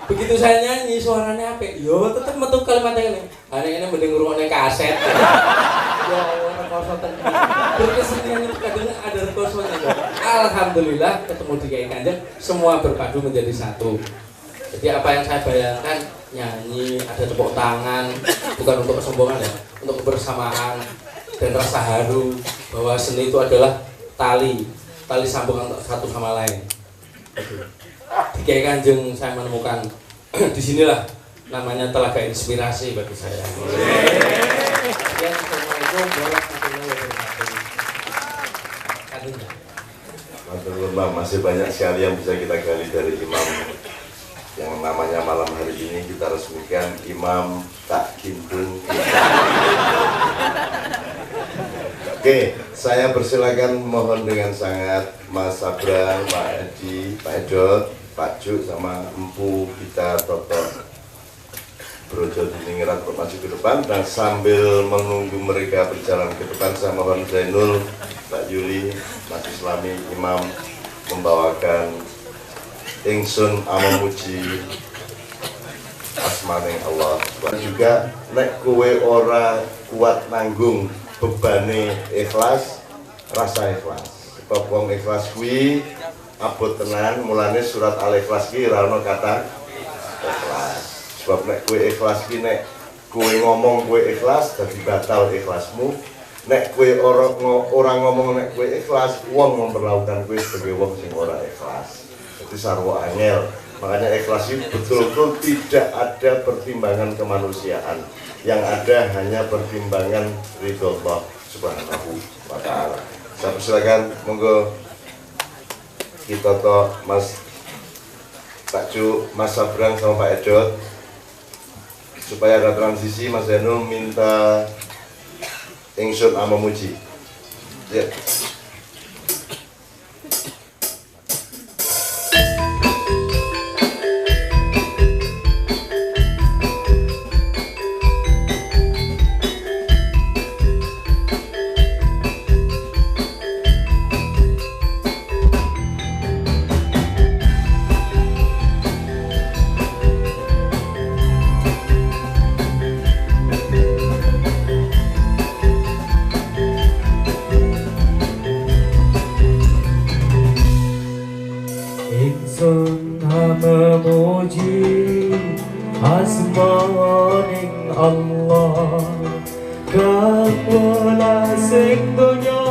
Speaker 2: Begitu saya nyanyi suaranya apik. Yo tetep metu kalimat ini. Ini mending ngrungokne kaset. Ya Allah kosoten. Berkesenian itu kadang ada rekosonya. Alhamdulillah ketemu di Kiai Kanjeng semua berpadu menjadi satu. Jadi apa yang saya bayangkan nyanyi, ada tepuk tangan, bukan untuk kesombongan ya, untuk kebersamaan dan rasa haru bahwa seni itu adalah tali sambungan satu sama lain. Di Kiai Kanjeng saya menemukan disinilah namanya telaga inspirasi bagi saya.
Speaker 1: Masih banyak sekali yang bisa kita gali dari imam yang namanya malam hari ini. Kita resmikan Imam Tak Kintung. Oke, saya persilakan mohon dengan sangat Mas Sabrang, Pak Edi, Pak Edot, Pak Juk sama Empu kita Toto Brojo Diningrat maju ke depan. Dan sambil menunggu mereka berjalan ke depan, saya mohon Zainul, Pak Yuli, Mas Islami, Imam membawakan ingsun amemuji asmaning Allah. Dan juga nek kowe ora kuat nanggung bebane ikhlas, rasa ikhlas. Sebab wong ikhlas kuwi abot tenan, mulane surat Al-Ikhlas ki ora ono kata ikhlas. Sebab nek kowe ikhlas ki nek kowe ngomong kowe ikhlas dadi batal ikhlasmu. Nek kowe ora ngomong nek kowe ikhlas, wong memperlakukan kowe sebagai wong sing ora ikhlas. Itu sarwa angel. Makanya ikhlas itu betul-betul tidak ada pertimbangan kemanusiaan. Yang ada hanya pertimbangan ridho Allah Subhanahu wa ta'ala. Saya persilakan, monggo kita toh Mas Pak Cu, Mas Sabrang sama Pak Edot. Supaya ada transisi, Mas Zainul minta ingsun amemuji. Ya.
Speaker 5: Ingsun memuji asmaning Allah kang welasing donya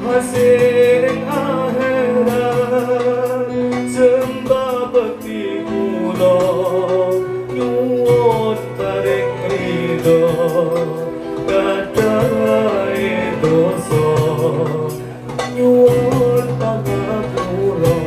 Speaker 5: hasil akhirat sembah bekti kula nyuwun paring ridho kadhae dosa nyuwun pangapura.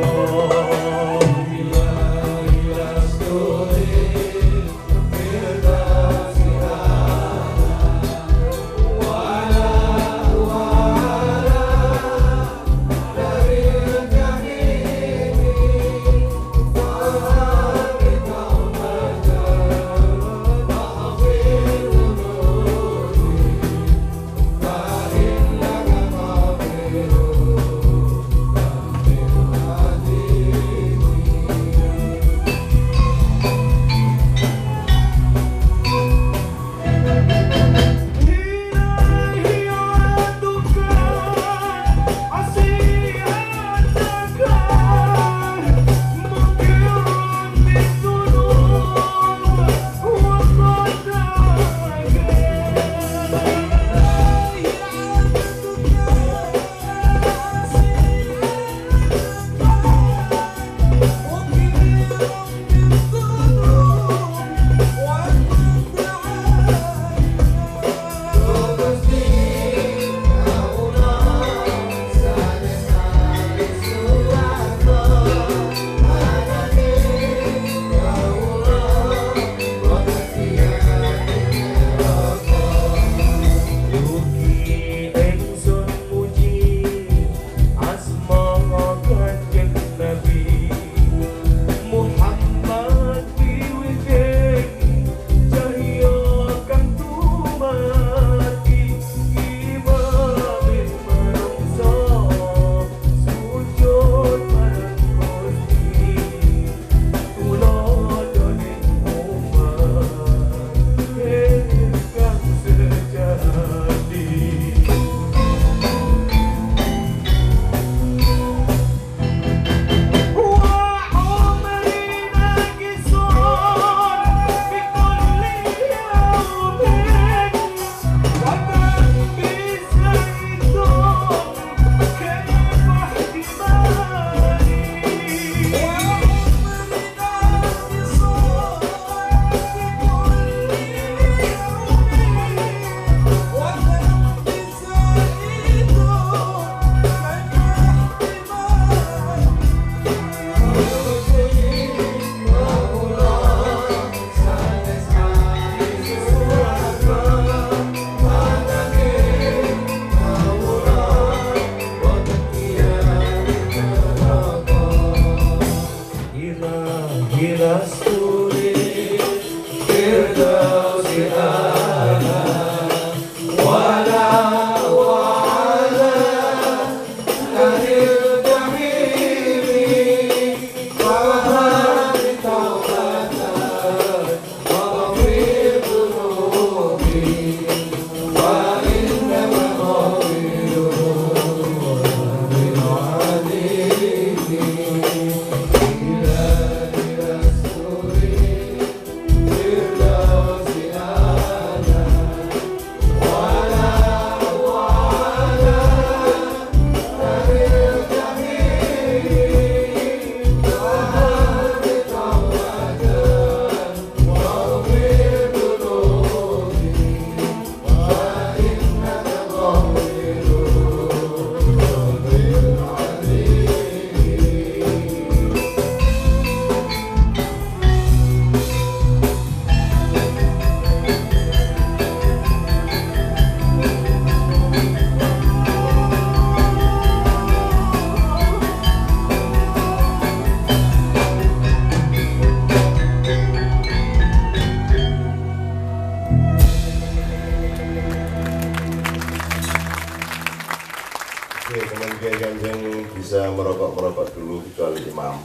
Speaker 1: bisa merokok dulu kecuali imam.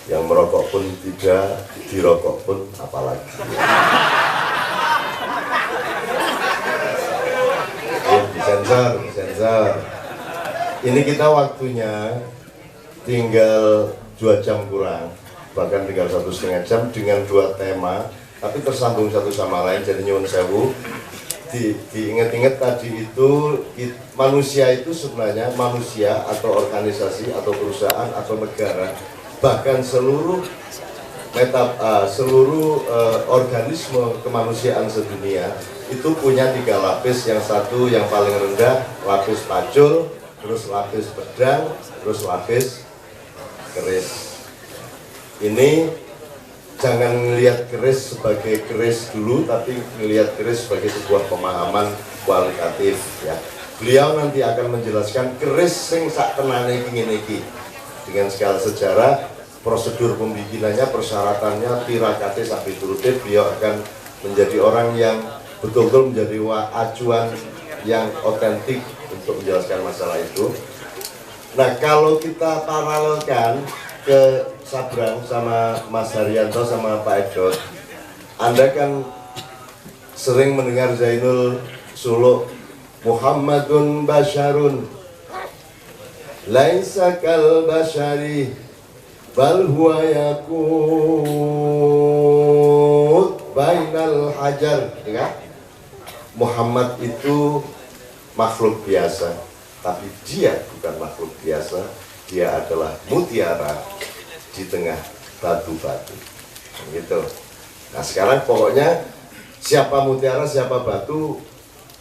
Speaker 1: Yang merokok pun tidak, dirokok pun apalagi. Ya, disensor. Ini kita waktunya tinggal 2 jam kurang, bahkan tinggal 1,5 jam dengan 2 tema, tapi tersambung satu sama lain. Jadi nyuwun sewu, diingat-ingat tadi itu manusia itu sebenarnya manusia atau organisasi atau perusahaan atau negara, bahkan seluruh organisme kemanusiaan sedunia itu punya 3 lapis. Yang satu yang paling rendah lapis pacul, terus lapis pedang, terus lapis keris. Ini jangan melihat keris sebagai keris dulu, tapi melihat keris sebagai sebuah pemahaman kualitatif ya. Beliau nanti akan menjelaskan keris sing sak tenane ngene iki dengan segala sejarah, prosedur pembikinannya, persyaratannya, tirakate sampai turute. Beliau akan menjadi orang yang betul-betul menjadi acuan yang otentik untuk menjelaskan masalah itu. Nah, kalau kita paralelkan ke Sabrang sama Mas Haryanto sama Pak Edot, Anda kan sering mendengar Zainul suluk Muhammadun Basyarun laisa kal basyari bal huwa yakut bainal hajar, ya? Muhammad itu makhluk biasa, tapi dia bukan makhluk biasa. Dia adalah mutiara di tengah batu-batu, gitu. Nah, sekarang pokoknya siapa mutiara, siapa batu,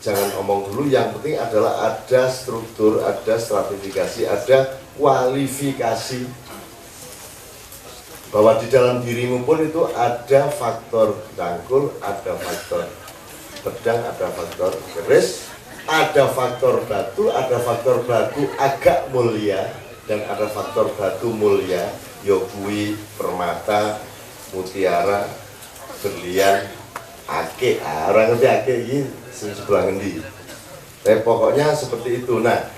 Speaker 1: jangan omong dulu. Yang penting adalah ada struktur, ada stratifikasi, ada kualifikasi, bahwa di dalam dirimu pun itu ada faktor dangkul, ada faktor pedang, ada faktor keris, ada faktor batu, ada faktor batu agak mulia, dan ada faktor batu mulia, yogui, permata, mutiara, berlian, ake. Orang ngerti ake ini sebelah ngendi. Tapi pokoknya seperti itu. Nah,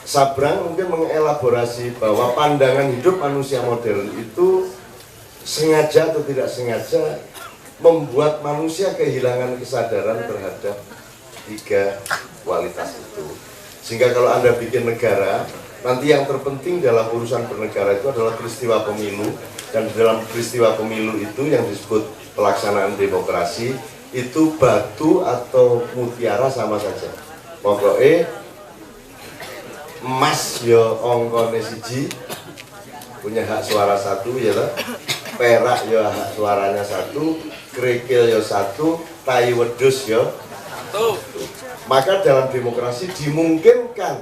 Speaker 1: Sabrang mungkin mengelaborasi bahwa pandangan hidup manusia modern itu sengaja atau tidak sengaja membuat manusia kehilangan kesadaran terhadap 3 kualitas itu. Sehingga kalau Anda bikin negara, nanti yang terpenting dalam urusan bernegara itu adalah peristiwa pemilu. Dan di dalam peristiwa pemilu itu yang disebut pelaksanaan demokrasi, itu batu atau mutiara sama saja. Pokoknya emas yo ongkone siji, punya hak suara 1, ya lah. Perak yo hak suaranya 1, kerikil yo 1, tai wedhus yo 1. Maka dalam demokrasi dimungkinkan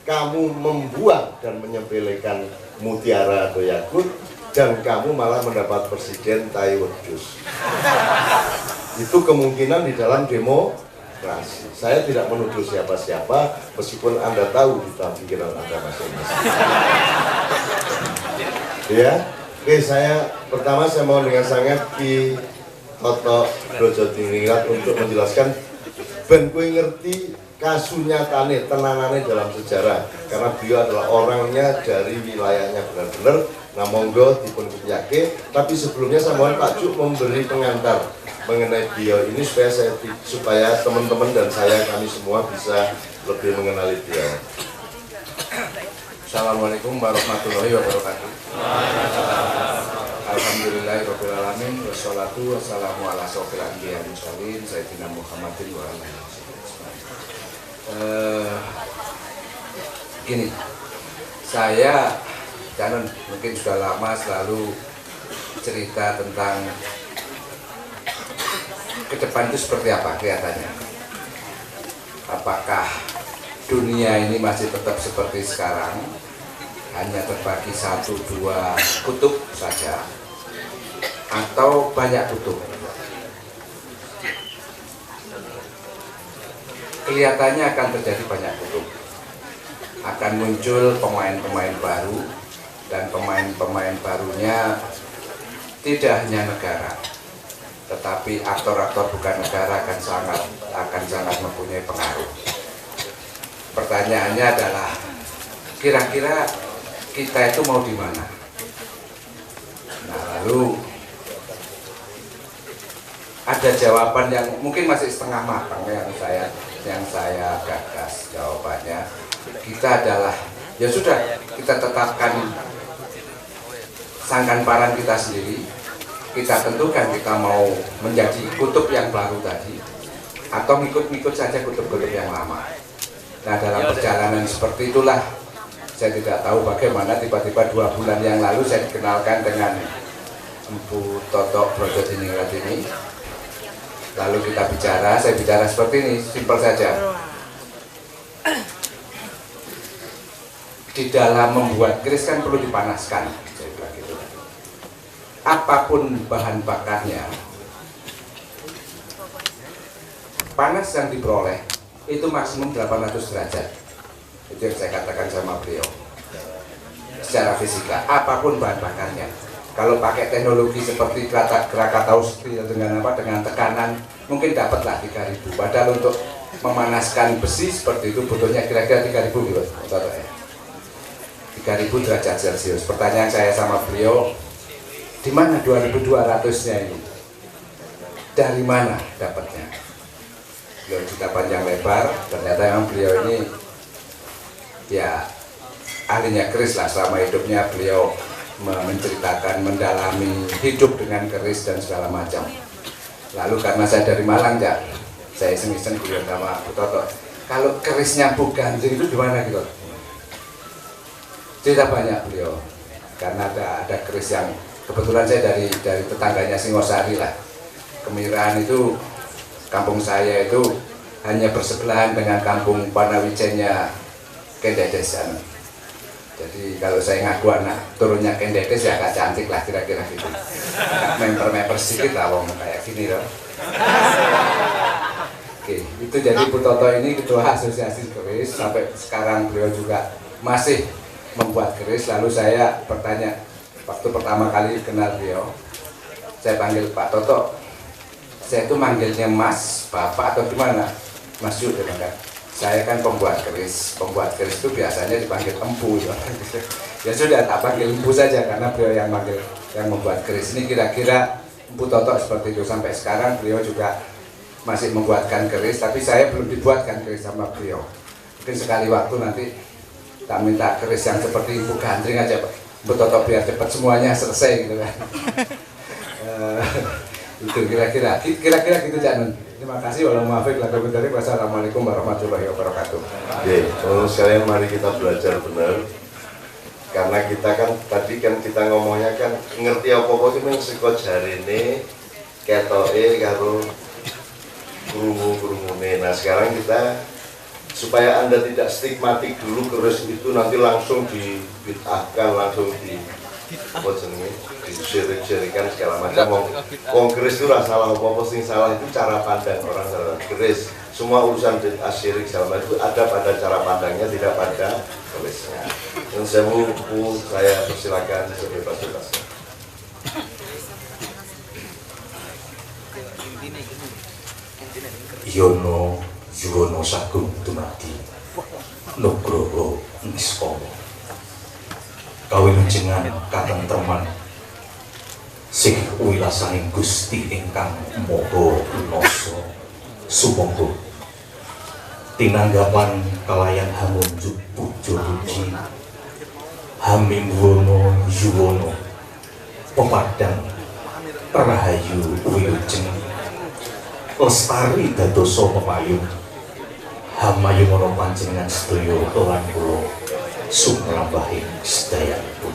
Speaker 1: kamu membuang dan menyepelekan mutiara atau yakut, dan kamu malah mendapat presiden tai wedhus. Itu kemungkinan di dalam demokrasi. Saya tidak menuduh siapa-siapa, meskipun Anda tahu di dalam pikiran Anda masing-masing. Ya, oke, pertama saya mau dengan sangat Ki Toto Brojodiningrat untuk menjelaskan ben kowe ngerti kasunyatane, tenanane dalam sejarah, karena beliau adalah orangnya dari wilayahnya benar-benar. Nah, monggo dipun kepiyake, tapi sebelumnya saya mohon Pak Cuk memberi pengantar mengenai beliau ini supaya teman-teman dan kami semua bisa lebih mengenali beliau.
Speaker 6: Assalamualaikum warahmatullahi wabarakatuh. Alhamdulillahirabbil alamin, wassalatu wassalamu ala asyrofil anbiya'i wal mursalin sayyidina Muhammadin wa ala alihi wasallam. Gini, saya kan mungkin sudah lama selalu cerita tentang ke depan itu seperti apa kelihatannya. Apakah dunia ini masih tetap seperti sekarang, hanya terbagi 1-2 kutub saja, atau banyak kutub? Kelihatannya akan terjadi banyak kutub. Akan muncul pemain-pemain baru, dan pemain-pemain barunya tidak hanya negara, tetapi aktor-aktor bukan negara akan sangat mempunyai pengaruh. pertanyaannya adalah kira-kira kita itu mau di mana? Nah, lalu ada jawaban yang mungkin masih setengah matang yang saya gagas jawabannya. Kita adalah, ya sudah, kita tetapkan sangkan paran kita sendiri, kita tentukan kita mau menjadi kutub yang baru tadi atau ngikut-ngikut saja kutub-kutub yang lama. Nah, dalam perjalanan seperti itulah saya tidak tahu bagaimana tiba-tiba 2 bulan yang lalu saya dikenalkan dengan Empu Toto Brojodiningrat ini. Lalu kita bicara, saya bicara seperti ini, simpel saja. Di dalam membuat keris kan perlu dipanaskan, saya bilang gitu. Apapun bahan bakarnya, panas yang diperoleh itu maksimum 800 derajat. Itu yang saya katakan sama beliau. Secara fisika, apapun bahan bakarnya. Kalau pakai teknologi seperti Krakatau steel dengan tekanan mungkin dapatlah 3000. Padahal untuk memanaskan besi seperti itu butuhnya kira-kira 3000 gitu. 3000 derajat Celcius. Pertanyaan saya sama beliau, di mana 2200-nya ini? Dari mana dapatnya? Beliau cerita panjang lebar. Ternyata memang beliau ini ya ahlinya keris lah. Selama hidupnya beliau menceritakan, mendalami hidup dengan keris dan segala macam. Lalu karena saya dari Malang, ya, saya iseng-iseng bilang sama Bu Toto, kalau kerisnya bukan itu di mana gitu? Cerita banyak beliau, karena ada keris yang kebetulan saya dari tetangganya Singosari lah. Kemiran itu kampung saya itu hanya bersebelahan dengan kampung Panawijenya Kendedes. Jadi kalau saya ngaku anak turunnya Kendedes ya agak cantik lah kira-kira gitu. Member sedikit lah wong kayak gini loh. Oke, itu jadi Bu Toto ini ketua asosiasi keris sampai sekarang beliau juga masih membuat keris. Lalu saya bertanya waktu pertama kali kenal beliau, saya panggil Pak Toto. Saya itu manggilnya Mas, Bapak atau gimana? Mas Yud, kan? Saya kan pembuat keris itu biasanya dipanggil empu ya. Ya sudah, tak panggil empu saja karena beliau yang membuat keris. Ini kira-kira Empu Toto seperti itu. Sampai sekarang beliau juga masih membuatkan keris, tapi saya belum dibuatkan keris sama beliau. Mungkin sekali waktu nanti tak minta keris yang seperti Empu Gandring aja Pak Empu Toto biar cepat semuanya selesai gitu kan. Itu kira-kira gitu Cak Nun. Terima kasih. Wassalamualaikum warahmatullahi wabarakatuh.
Speaker 1: Oke, teman-teman sekalian, mari kita belajar benar. Karena kita kan tadi kan kita ngomongnya kan ngerti apa-apa sih yang seko jarine ketoke karo krungu-krungune. Nah, sekarang kita supaya Anda tidak stigmatik dulu keris itu nanti langsung dibid'ahkan, langsung apa jenenge disirik-sirikan segala macam. Wong keris itu rasa salah apa-apa, sing salah itu cara pandang orang terhadap keris. Semua urusan bid'ah syirik segala macam itu ada pada cara pandangnya, tidak pada kerisnya. Dan saya persilakan sebebas-bebasnya.
Speaker 7: Yono Yuwono Sagung Dumadi Nugroho Niskala kawilujengan katentreman sing wilasaning Gusti ingkang Maha Nasa sumangga tinanggapan kalayan hamunjuk puja puji Hamimwono Yuwono pepadang rahayu wilujeng lestari dadosa pepayung hamayungono panjenengan sedaya lan kula sumrambahing sedayanipun.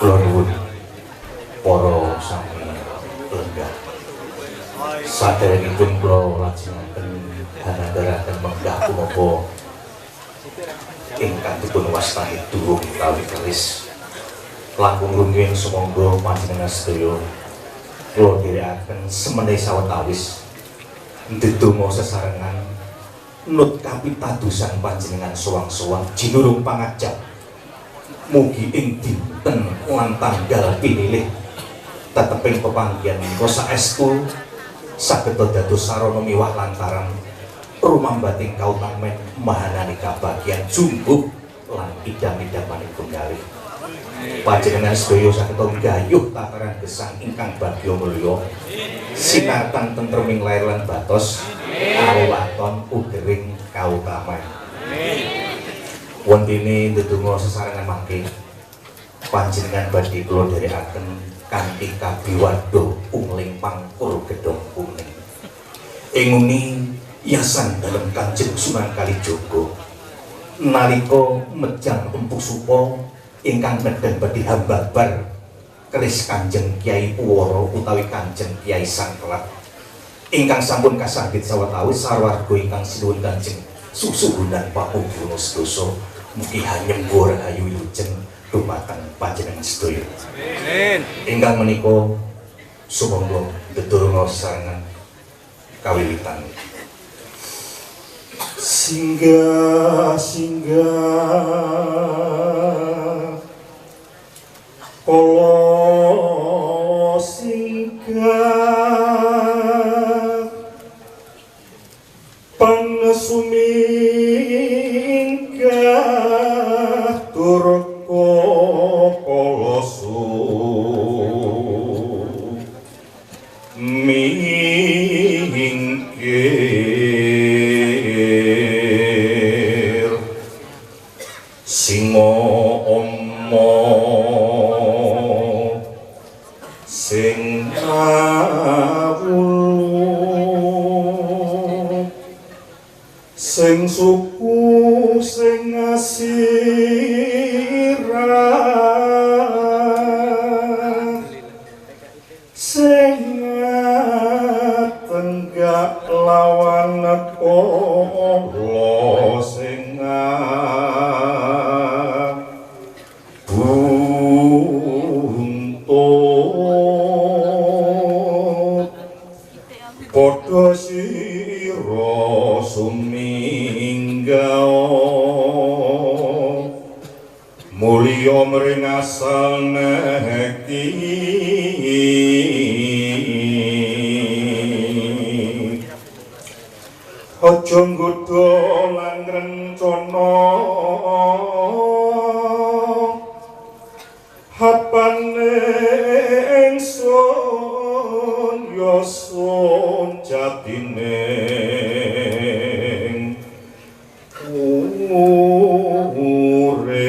Speaker 7: Kula nuwun para sami lenggah saderengipun kula lajengaken hanandharaken menggah punapa ingkang dipun wastani durung utawi keris langkung rumiyin sumangga panjenengan sedaya kula dherekaken semene sawetawis ndedonga sesarengan nut kapitadosan panjenengan sowan-sowan jinurung pangajap mugi ing dinten lan tanggal pinilih teteping pepanggihan menika saestu saged dados sarana miwah lantaran
Speaker 8: rumambating kautamen mahananika bagian jumbuh lan idam-idam manipun kalih. Panjenengan sedaya saged gayuh tataran gesang ingkang bagya mulya sinartan tentreming lair lan batos kawewaton udering kautaman. Wondene ndedonga sesarengan mangke panjenengan badhe kula dherekaken kanthi kabiwadha ungling pangkur gedhong kuning. Inguni yasan dalem Kanjeng Sunan Kalijaga nalika mejang empuk supa ingkang nedhen badhe hambabar keris Kanjeng Kyai Uwara utawi Kanjeng Kyai Sangkelat ingkang sampun kasanggit sawetawis sarwarga ingkang sinuwun Kanjeng susuhunan pakumpuna sedasa mugi hanyengga rahayu wilujeng dumateng panjenengan sedaya. Amin. Ingkang menika sumangga ndedonga sesarengan kawiwitan. Singgah kala singgah panesumingkah durka kala mingkir singa ama sing awul sing suku sing asirah sing tenggak lawan kala sing buntut padha sira suminggah mulya mring asal neki aja nggodha lan rencana hapane ingsun ya sun jatine urip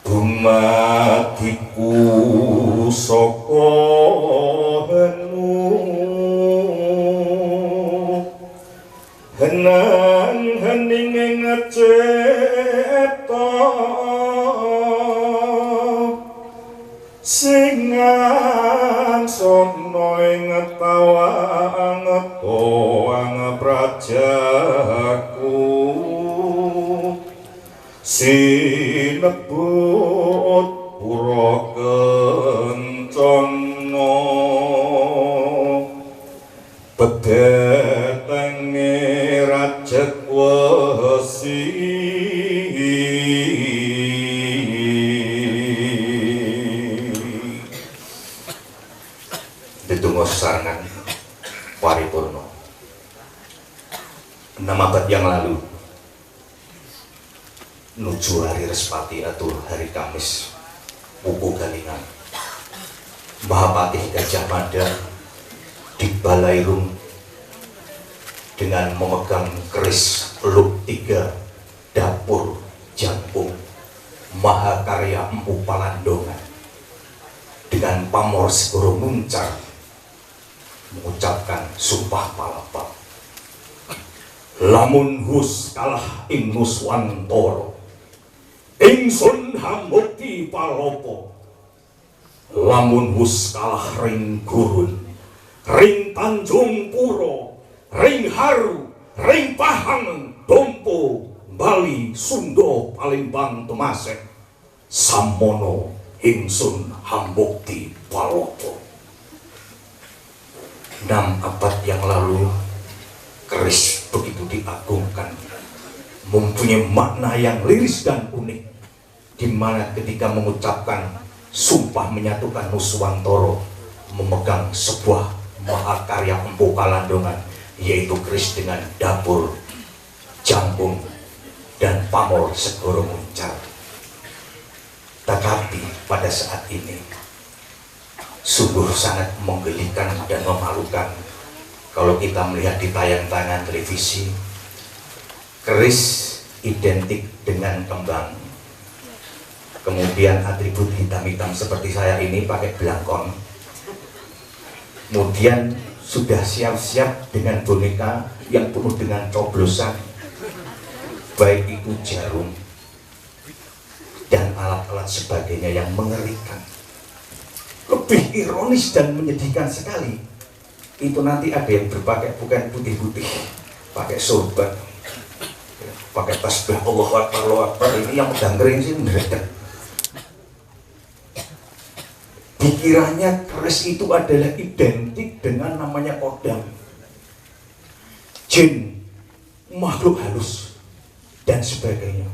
Speaker 8: dumadiku saka henang hening ngecipta sing sono ing tawang toang prajaku sinebut pura kencana bedeteng rajek wesi ndedonga sesarengan paripurna. 6 abad yang lalu nuju hari Respati atau hari Kamis Pupu Galingan Mahapatih Gajah Mada di Balairung dengan memegang keris Luk 3 dapur Jampung Mahakarya Empu Palandongan dengan pamor segoro muncar mengucapkan sumpah palapa lamun hus kalah ing Nuswantara ingsun hambukti palopo lamun hus kalah ring gurun ring Tanjung Pura ring Haru ring Pahang Dompo Bali Sunda Palembang Temasek samono ingsun hambukti palopo. 6 abad yang lalu keris begitu diagungkan, mempunyai makna yang liris dan unik, di mana ketika mengucapkan sumpah menyatukan Nuswantara memegang sebuah mahakarya Empu Kalandongan, yaitu keris dengan dapur, jangkung, dan pamor segoro muncar. Tetapi pada saat ini sungguh sangat menggelikan dan memalukan kalau kita melihat di tayangan televisi, keris identik dengan kembang, kemudian atribut hitam-hitam seperti saya ini pakai belangkon, kemudian sudah siap-siap dengan boneka yang penuh dengan coblosan, baik itu jarum dan alat-alat sebagainya yang mengerikan. Lebih ironis dan menyedihkan sekali, itu nanti ada yang berpakai bukan putih-putih, pakai sorban, pakai tasbih Allahu Akbar, Allahu Akbar. Ini yang udah ngering sih mendadak. Pikirannya keris itu adalah identik dengan namanya kodam, jin, makhluk halus, dan sebagainya.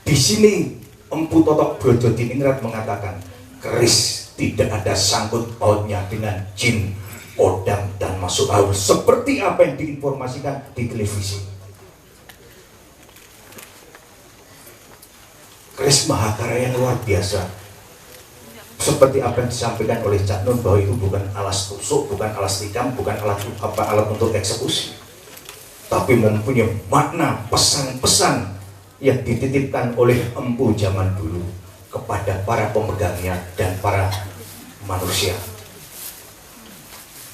Speaker 8: Di sini Empu Totok Brodjodiningrat mengatakan keris tidak ada sangkut pautnya dengan jin, kodam, dan masuk haul seperti apa yang diinformasikan di televisi. Keris mahakarya yang luar biasa, seperti apa yang disampaikan oleh Cak Nun, bahwa itu bukan alas tusuk, bukan alas tikam, bukan alat untuk eksekusi, tapi mempunyai makna pesan-pesan yang dititipkan oleh empu zaman dulu kepada para pemegangnya dan para manusia.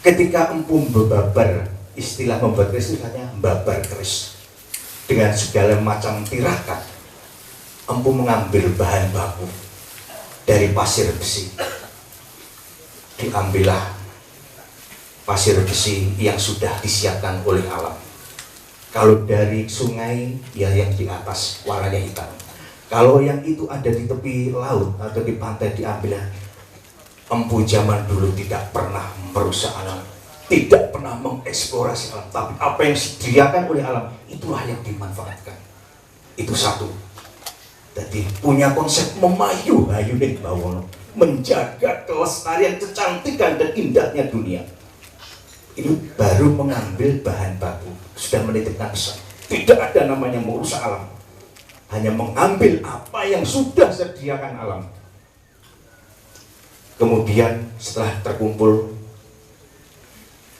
Speaker 8: Ketika empu membabar, istilah membabar keris istilahnya membabar keris dengan segala macam tirakat, empu mengambil bahan baku dari pasir besi. Diambillah pasir besi yang sudah disiapkan oleh alam. Kalau dari sungai, ya yang di atas warnanya hitam. Kalau yang itu ada di tepi laut atau di pantai, diambillah. Empu zaman dulu tidak pernah merusak alam, tidak pernah mengeksplorasi alam, tapi apa yang disediakan oleh alam, itulah yang dimanfaatkan. Itu satu. Jadi punya konsep memayu-hayu dan bawono, menjaga kelestarian, kecantikan dan indahnya dunia. Ini baru mengambil bahan baku, sudah menitipkan pesan. Tidak ada namanya merusak alam, hanya mengambil apa yang sudah disediakan alam. Kemudian setelah terkumpul,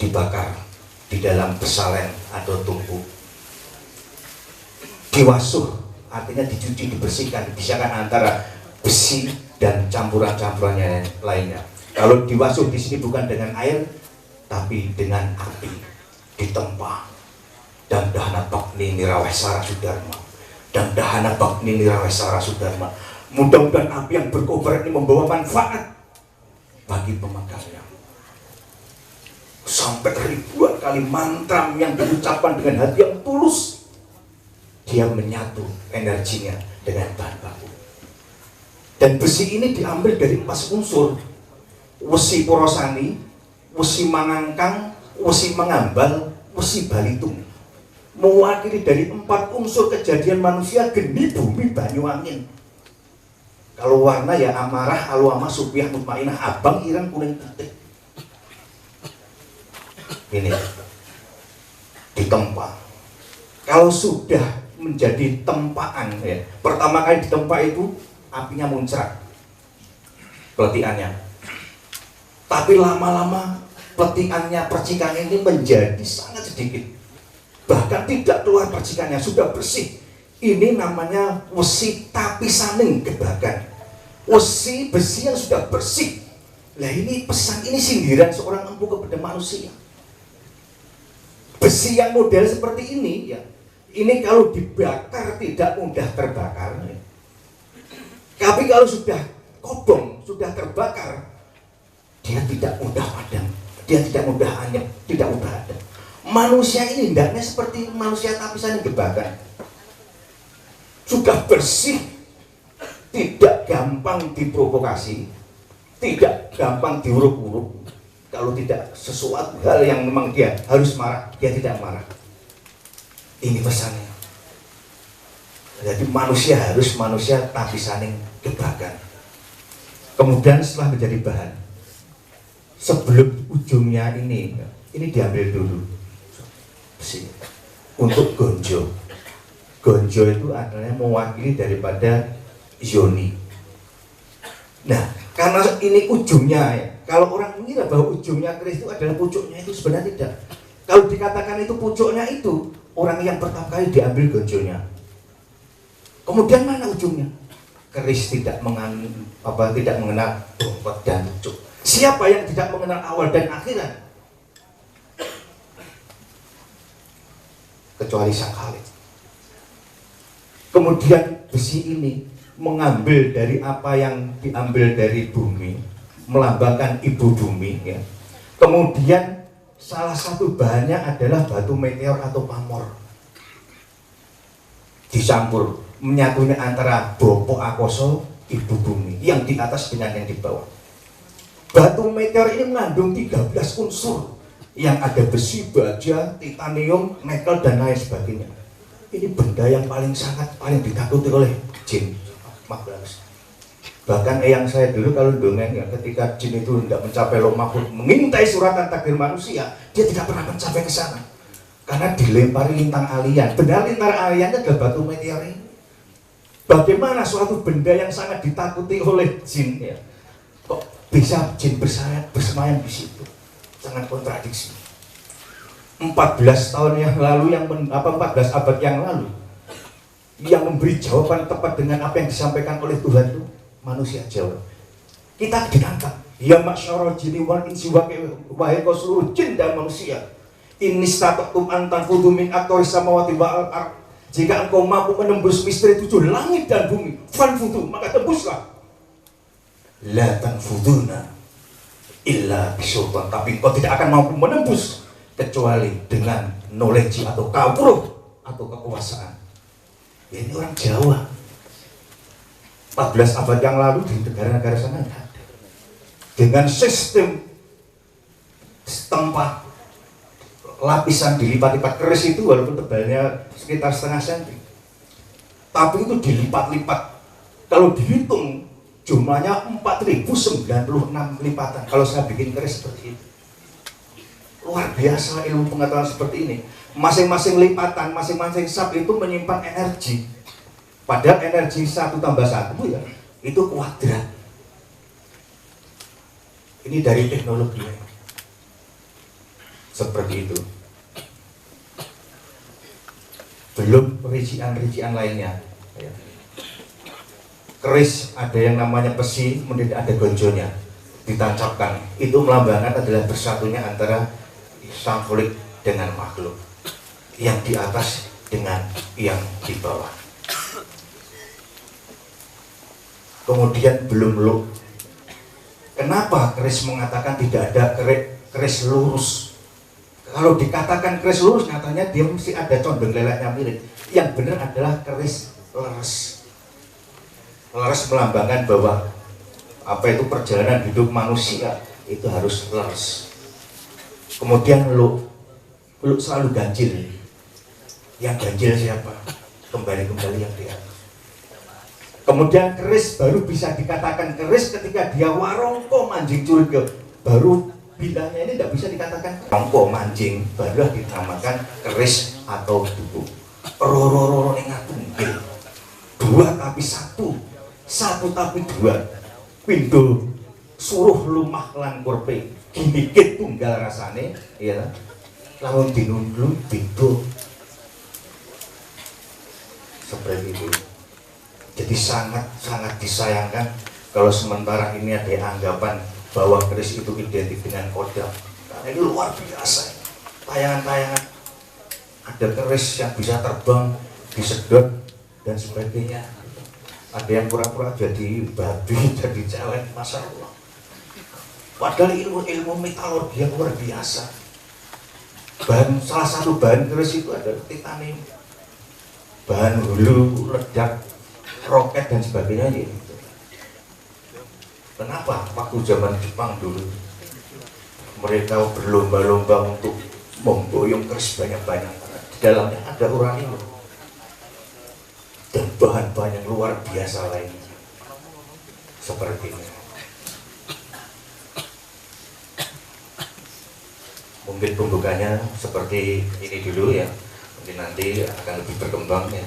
Speaker 8: dibakar di dalam pesalen atau tungku, diwasuh, artinya dicuci, dibersihkan, dipisahkan antara besi dan campuran-campurannya lainnya. Kalau diwasuh di sini bukan dengan air, tapi dengan api, ditempa. Dan dahana bakni nirawesara Sudarma, dan dahana bakni nirawesara Sudarma. Mudah-mudahan api yang berkobar ini membawa manfaat bagi pemegangnya. Sampai ribuan kali mantra yang diucapkan dengan hati yang tulus, dia menyatu energinya dengan bahan baku. Dan besi ini diambil dari 4 unsur: wesi porosani, wesi mangangkang, wesi mengambal, wesi balitung. Mewakili dari 4 unsur kejadian manusia: geni, bumi, banyu, angin. Kalau warna ya amarah, aluama, supiah, mutmainah, abang, ireng, kuning, putih. Ini ditempa. Kalau sudah menjadi tempaan, ya, pertama kali ditempa itu apinya muncrat, peletikannya. Tapi lama-lama peletikannya, percikannya ini menjadi sangat sedikit, bahkan tidak keluar percikannya, sudah bersih. Ini namanya wesi tapisaning gebagan, wesi besi yang sudah bersih. Nah ini pesan, ini sindiran seorang empu kepada manusia. Besi yang model seperti ini, ya, ini kalau dibakar tidak mudah terbakar, ya. Tapi kalau sudah kobong, sudah terbakar, dia tidak mudah padam, dia tidak mudah anyep, tidak mudah adem. Manusia ini hendaknya seperti manusia tapisan yang gebakan, sudah bersih, tidak gampang diprovokasi, tidak gampang diuruk-uruk. Kalau tidak sesuatu hal yang memang dia harus marah, dia tidak marah. Ini pesannya. Jadi manusia harus manusia tapisaning gebakan. Kemudian setelah menjadi bahan, sebelum ujungnya ini diambil dulu besi untuk gonjo. Gonjo itu adalah mewakili daripada yoni. Nah, karena ini ujungnya ya, kalau orang mengira bahwa ujungnya keris itu adalah pucuknya, itu sebenarnya tidak. Kalau dikatakan itu pucuknya, itu orang yang pertama kali diambil gonjonya. Kemudian mana ujungnya? Keris tidak mengenal bongkot dan pucuk. Siapa yang tidak mengenal awal dan akhirat? Kecuali Sang Khalik. Kemudian besi ini mengambil dari apa yang diambil dari bumi, melambangkan ibu bumi ya. Kemudian salah satu bahannya adalah batu meteor atau pamor, dicampur menyatunya antara Bopo Akoso, ibu bumi yang di atas dengan yang di bawah. Batu meteor ini mengandung 13 unsur yang ada besi, baja, titanium, nikel dan lain sebagainya. Ini benda yang paling ditakuti oleh jin. Bahkan yang saya dulu kalau dongeng ya, ketika jin itu tidak mencapai loh makhluk mengintai suratan takdir manusia, dia tidak pernah mencapai ke sana karena dilempari lintang alien. Benar lintang alien adalah batu meteor ini. Bagaimana suatu benda yang sangat ditakuti oleh jin ya, kok bisa jin bersemayam di situ? Sangat kontradiksi. 14 tahun yang lalu 14 abad yang lalu yang memberi jawaban tepat dengan apa yang disampaikan oleh Tuhan itu manusia Jawa. Kita ditangkap. Ya masyarul jinni wal insi wahai kau seluruh jin dan manusia. Ini statatum antan fudu min aktoris samawati wal ard. Jika engkau mampu menembus misteri 7 langit dan bumi, fanfudu, maka tembuslah. La tanfuduna illa bisultan. Tapi engkau tidak akan mampu menembus kecuali dengan knowledge atau kawruh atau kekuasaan. Ini orang Jawa. 14 abad yang lalu di negara-negara sana tidak ada. Dengan sistem setempat lapisan dilipat-lipat keris itu walaupun tebalnya sekitar setengah senti, tapi itu dilipat-lipat. Kalau dihitung jumlahnya 4096 lipatan. Kalau saya bikin keris seperti itu, luar biasa ilmu pengetahuan seperti ini. Masing-masing lipatan, masing-masing sab itu menyimpan energi. Padahal energi 1 tambah 1 ya, itu kuadrat. Ini dari teknologi seperti itu. Belum rincian-rincian lainnya ya. Keris ada yang namanya besi, kemudian ada gonjonya ditancapkan. Itu melambangkan adalah bersatunya antara Sang Khalik dengan makhluk, yang di atas dengan yang di bawah. Kemudian belum lo. Kenapa keris mengatakan tidak ada keris lurus? Kalau dikatakan keris lurus, nyatanya dia mesti ada condong leleknya mirip. Yang benar adalah keris leres. Leres melambangkan bahwa apa itu perjalanan hidup manusia itu harus leres. Kemudian lo selalu ganjil. Yang ganjil siapa? Kembali yang di atas. Kemudian keris baru bisa dikatakan keris ketika dia warongko manjing curiga. Baru bilangnya ini tidak bisa dikatakan warongko manjing, baru dinamakan keris atau duku. Roro nengatungkil. 2 tapi 1, 1 tapi 2. Pindo suruh lumah lan kurpe. Gimikit tunggal rasane, ya. Lamun dinundung pindo. Seperti itu. Jadi sangat disayangkan kalau sementara ini ada anggapan bahwa keris itu identik dengan kodam. Karena ini luar biasa. Tayangan-tayangan ada keris yang bisa terbang, disedot dan sebagainya. Ada yang pura-pura jadi babi, jadi celeng, Masya Allah. Padahal ilmu metalurgi yang luar biasa. Salah satu bahan keris itu adalah titanium. Bahan hulu, ledak, roket dan sebagainya gitu. Kenapa waktu zaman Jepang dulu mereka berlomba-lomba untuk memboyong keris banyak-banyak? Di dalamnya ada uranium dan bahan-bahan yang luar biasa lainnya seperti ini. Mungkin pembukanya seperti ini dulu ya. Mungkin nanti akan lebih berkembang ya.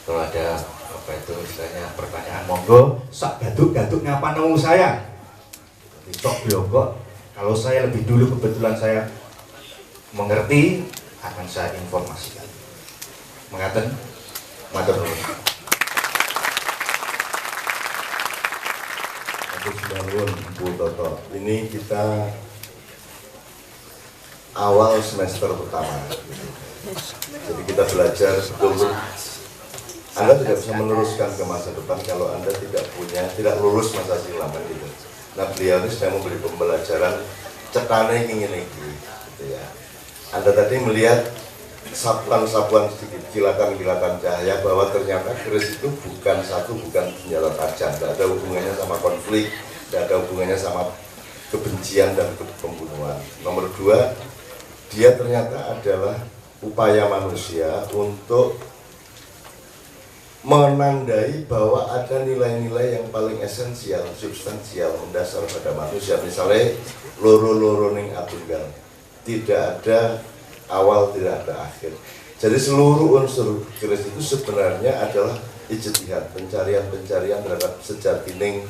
Speaker 8: Kalau ada apa itu istilahnya pertanyaan, monggo sak gaduk-gaduk ngapa nemu saya. Tok kok kalau saya lebih dulu kebetulan saya mengerti akan saya informasikan. Mengaten, matur nuwun.
Speaker 1: Bu Toto, ini kita awal semester pertama, jadi kita belajar betul. Anda tidak bisa meneruskan ke masa depan kalau Anda tidak lulus masa silam gitu. Nah, beliau ini sedang memberi pembelajaran cetane ingin gitu ya. Anda tadi melihat sapuan-sapuan sedikit, kilatan-kilatan cahaya bahwa ternyata keris itu bukan senjata tajam, tidak ada hubungannya sama konflik, tidak ada hubungannya sama kebencian dan pembunuhan. Nomor dua, dia ternyata adalah upaya manusia untuk menandai bahwa ada nilai-nilai yang paling esensial, substansial, mendasar pada manusia. Misalnya loro-loro ning atunggal, tidak ada awal, tidak ada akhir. Jadi seluruh unsur keris itu sebenarnya adalah ijtihad, pencarian terhadap sejatining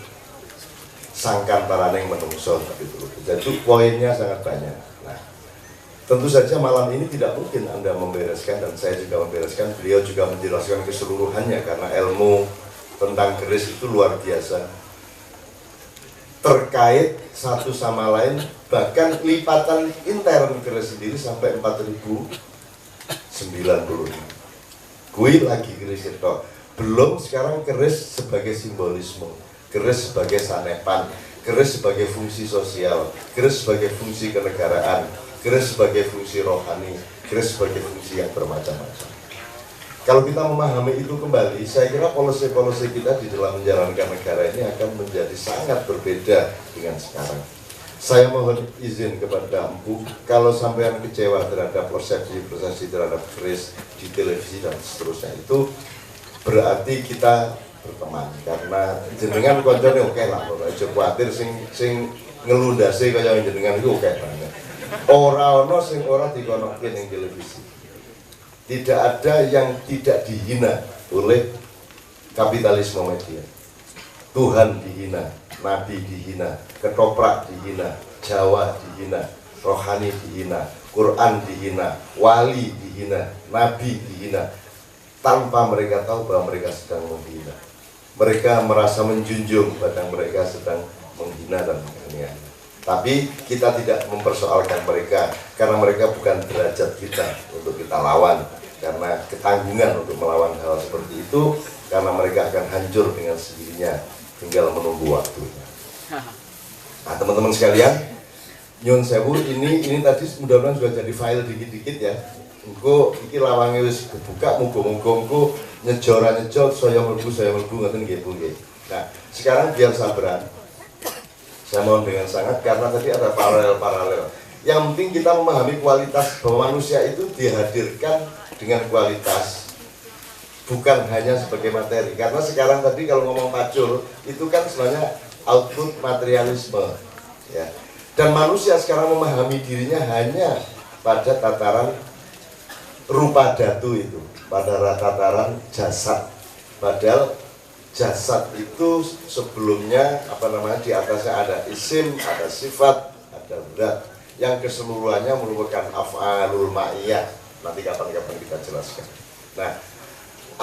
Speaker 1: sangkan paraning menungso gitu. Jadi poinnya sangat banyak. Nah, tentu saja malam ini tidak mungkin Anda membereskan dan saya juga membereskan. Beliau juga menjelaskan keseluruhannya karena ilmu tentang keris itu luar biasa. Terkait satu sama lain, bahkan lipatan intern keris sendiri sampai 4090. Kui lagi keris itu. Belum sekarang keris sebagai simbolisme, keris sebagai sanepan, keris sebagai fungsi sosial, keris sebagai fungsi kenegaraan, keris sebagai fungsi rohani, keris sebagai fungsi yang bermacam-macam. Kalau kita memahami itu kembali, saya kira polisi-polisi kita di dalam menjalankan negara ini akan menjadi sangat berbeda dengan sekarang. Saya mohon izin kepada Empu, kalau sampean kecewa terhadap persepsi terhadap keris di televisi dan seterusnya, itu berarti kita berteman. Karena jenengan koncone oke lah, aja khawatir sing ngelundase kaya jenengan itu oke banget. Ora ono sing ora dikonokke ning televisi. Tidak ada yang tidak dihina oleh kapitalisme media. Tuhan dihina, Nabi dihina, ketoprak dihina, Jawa dihina, rohani dihina, Quran dihina, wali dihina, Nabi dihina, tanpa mereka tahu bahwa mereka sedang menghina. Mereka merasa menjunjung padahal mereka sedang menghina dan menghina. Tapi kita tidak mempersoalkan mereka karena mereka bukan derajat kita untuk kita lawan. Karena ketanggungan untuk melawan hal seperti itu, karena mereka akan hancur dengan sendirinya, tinggal menunggu waktunya. Nah, teman-teman sekalian, nyun sewu, ini tadi mudah-mudahan sudah jadi file dikit-dikit ya. Engko iki lawange wis kebuka, muga-muga nyejora-nyejot saya mlebu ngoten nggih Bu nggih. Nah, sekarang biar sabaran. Saya mohon dengan sangat karena tadi ada paralel. Yang penting kita memahami kualitas bahwa manusia itu dihadirkan dengan kualitas, bukan hanya sebagai materi. Karena sekarang tadi kalau ngomong pacul itu kan sebenarnya output materialisme, ya. Dan manusia sekarang memahami dirinya hanya pada tataran rupa datu itu, pada tataran jasad. Padahal jasad itu sebelumnya di atasnya ada isim, ada sifat, ada zat yang keseluruhannya merupakan af'alul ma'iyah. Nanti kapan-kapan kita jelaskan. Nah,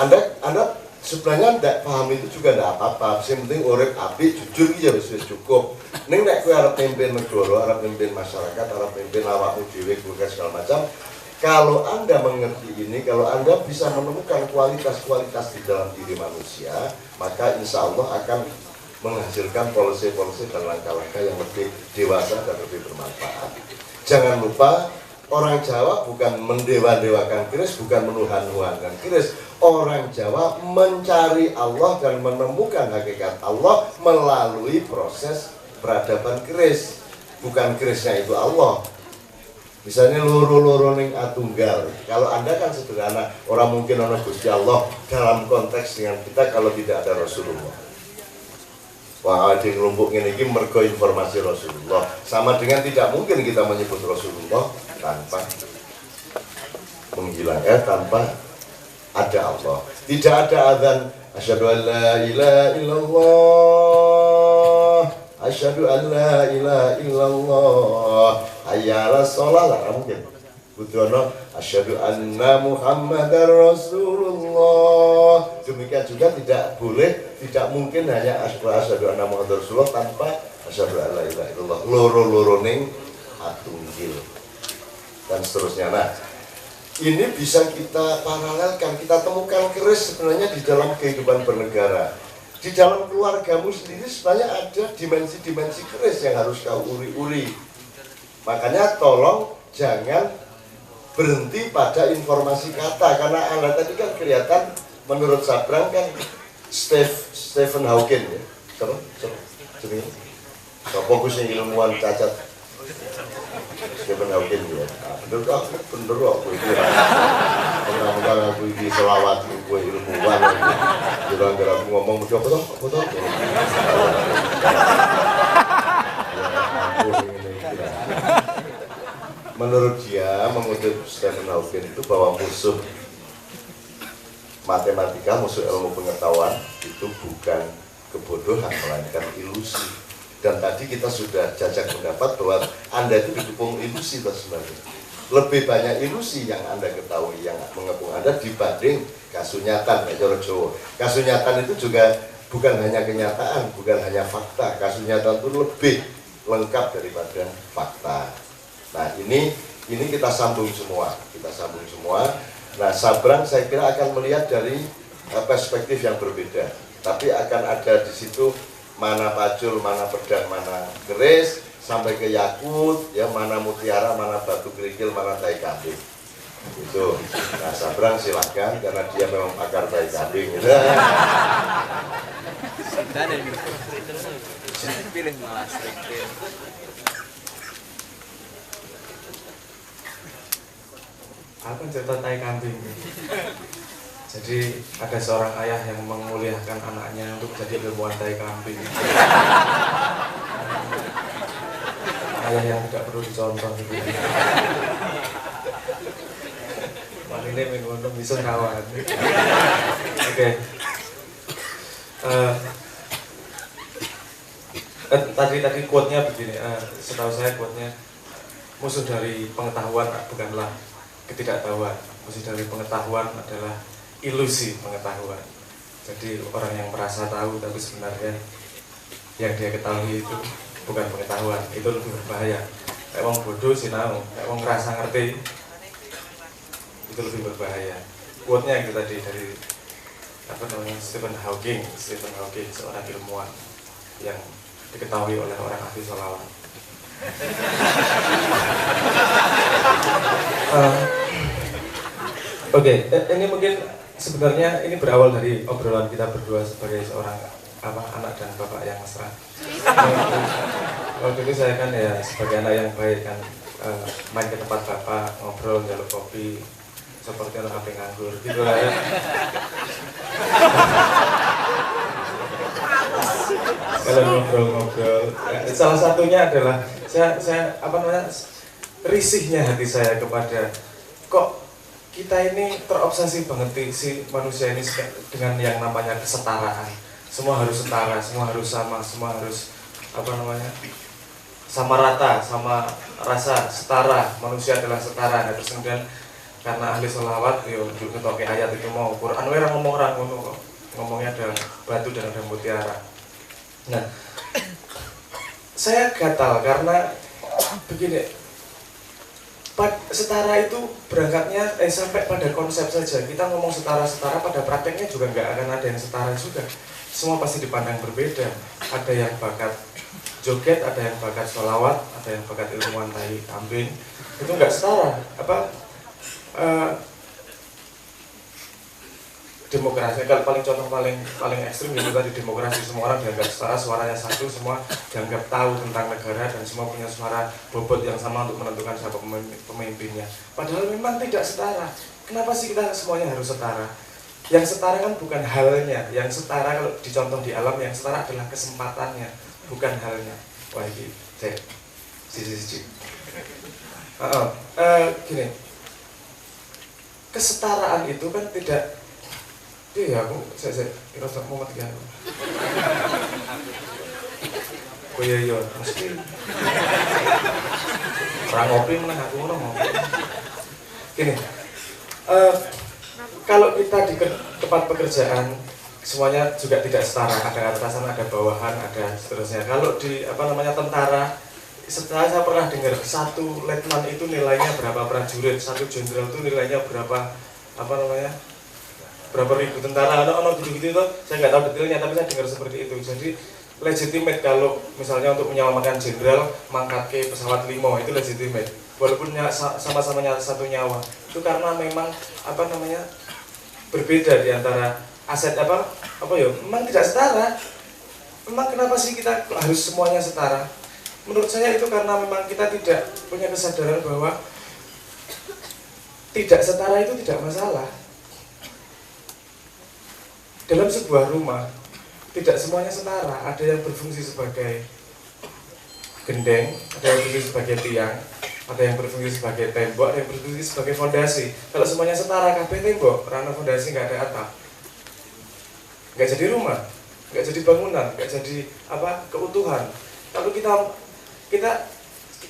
Speaker 1: Anda sebenarnya tidak paham itu juga tidak apa-apa. Yang penting urip apik, jujur ya wis cukup. Ning nek kowe arep mimpin negara, arep mimpin masyarakat, arep mimpin awakmu dhewe keluarga segala macam, kalau Anda mengerti ini, kalau Anda bisa menemukan kualitas-kualitas di dalam diri manusia, maka insya Allah akan menghasilkan polisi-polisi dan langkah-langkah yang lebih dewasa dan lebih bermanfaat. Jangan lupa, orang Jawa bukan mendewa-dewakan keris, bukan menuhan-nuhankan keris. Orang Jawa mencari Allah dan menemukan hakikat Allah melalui proses peradaban keris. Bukan kerisnya itu Allah. Misalnya loro-loro ning atunggal. Kalau Anda kan sederhana, orang mungkin ana Gusti Allah dalam konteks dengan kita kalau tidak ada Rasulullah. Wah, ada yang ngelumpuk ini mergo informasi Rasulullah. Sama dengan tidak mungkin kita menyebut Rasulullah tanpa menghilangkan, tanpa ada Allah. Tidak ada azan asyhadu an la ilaha illallah, asyhadu an la ilaha illallah, hayya 'alas shalah, lah mungkin. Budono asyhadu anna Muhammadar Rasulullah. Demikian juga tidak boleh, tidak mungkin hanya asyhadu anna Muhammadar Rasulullah tanpa asyhadu an la ilaha illallah. Loro-loro ning atunggil dan seterusnya. Nah, ini bisa kita paralelkan, kita temukan keris sebenarnya di dalam kehidupan bernegara. Di dalam keluargamu sendiri sebenarnya ada dimensi-dimensi keris yang harus kau uri-uri. Makanya tolong jangan berhenti pada informasi kata, karena Anda tadi kan kelihatan menurut Sabrang kan Stephen Hawking ya. Siapa? Fokusnya ilmuwan cacat. Stephen Hawking ya. Nah, bener aku itu. Mudah-mudahan aku ini selawat gue ilmuwan. Kira-kira aku ngomong apa toh? Menurut dia, mengutip Stephen Hawking itu bahwa musuh matematika, musuh ilmu pengetahuan itu bukan kebodohan, melainkan ilusi. Dan tadi kita sudah jajak pendapat bahwa Anda itu didukung ilusi sebenarnya. Lebih banyak ilusi yang Anda ketahui, yang mengepung Anda dibanding kasunyatan. Kasunyatan itu juga bukan hanya kenyataan, bukan hanya fakta. Kasunyatan itu lebih lengkap daripada fakta. Nah ini kita sambung semua, Nah Sabrang saya kira akan melihat dari perspektif yang berbeda, tapi akan ada di situ mana pacul, mana pedang, mana keris, sampai ke yakut, ya mana mutiara, mana batu kerikil, mana tai kambing. Itu. Nah Sabrang silahkan karena dia memang pakar tai kambing. Gitu.
Speaker 9: Pilih malah
Speaker 4: Aku cerita tai kambing. Jadi ada seorang ayah yang menguliahkan anaknya untuk jadi ilmuwan tai kambing. Ayah yang tidak perlu dicontoh gitu. Ini mengundang bisa kawan. Oke. Tadi quote-nya begini. Setahu saya quote-nya, musuh dari pengetahuan bukanlah ketidaktahuan, musuh dari pengetahuan adalah ilusi pengetahuan. Jadi orang yang merasa tahu tapi sebenarnya yang dia ketahui itu bukan pengetahuan, itu lebih berbahaya. Kayak wong bodoh sinau, kayak wong ngerasa ngerti, itu lebih berbahaya. Quote-nya itu tadi dari Stephen Hawking, seorang ilmuwan yang diketahui oleh orang ahli sholawat. Oke, ini mungkin sebenarnya ini berawal dari obrolan kita berdua sebagai seorang anak dan bapak yang mesra. Waktu itu saya kan ya sebagai anak yang baik kan main ke tempat bapak, ngobrol, jaluk kopi, seperti anak HP nganggur gitu lah ya. Kalian ngobrol-ngobrol. Salah satunya adalah saya risihnya hati saya kepada kok kita ini terobsesi banget si manusia ini dengan yang namanya kesetaraan. Semua harus setara, semua harus sama, semua harus sama rata, sama rasa setara. Manusia adalah setara. Nah, terus kemudian karena ahli sholawat, yo juga pakai ayat itu mau Quran, orang ngomong orang ngono kok. Ngomongnya ada batu dan ada mutiara. Nah, saya gatal karena begini. Setara itu berangkatnya sampai pada konsep saja. Kita ngomong setara-setara, pada prakteknya juga nggak akan ada yang setara juga. Semua pasti dipandang berbeda. Ada yang bakat joget, ada yang bakat sholawat, ada yang bakat ilmuwan tai kambing. Itu nggak setara. Demokrasi, kalau contoh paling ekstrim itu tadi demokrasi, semua orang dianggap setara, suaranya satu, semua dianggap tahu tentang negara dan semua punya suara bobot yang sama untuk menentukan siapa pemimpinnya. Padahal memang tidak setara. Kenapa sih kita semuanya harus setara? Yang setara kan bukan halnya, yang setara kalau dicontoh di alam, yang setara adalah kesempatannya, bukan halnya. Wah ini cek sisi gini, kesetaraan itu kan tidak, iya aku saya rasa mau mati aku. Oh iya, mesti orang ngopi menang aku ngopi. Gini, kalau kita di tempat pekerjaan semuanya juga tidak setara, ada atasan, ada bawahan, ada seterusnya. Kalau di tentara, saya pernah dengar satu letnan itu nilainya berapa prajurit, satu jenderal itu nilainya berapa berapa ribu tentara, gitu-gitu itu saya nggak tahu detailnya, tapi saya dengar seperti itu. Jadi legitimate kalau misalnya untuk menyelamatkan jenderal mangkat ke pesawat limo itu legitimate, walaupun sama-sama satu nyawa. Itu karena memang berbeda di antara aset memang tidak setara. Memang kenapa sih kita harus semuanya setara? Menurut saya itu karena memang kita tidak punya kesadaran bahwa tidak setara itu tidak masalah. Dalam sebuah rumah tidak semuanya setara, ada yang berfungsi sebagai gendeng, ada yang berfungsi sebagai tiang, ada yang berfungsi sebagai tembok, ada yang berfungsi sebagai fondasi. Kalau semuanya setara, kabeh tembok, karena fondasi nggak ada atap, nggak jadi rumah, nggak jadi bangunan, nggak jadi keutuhan. Kalau kita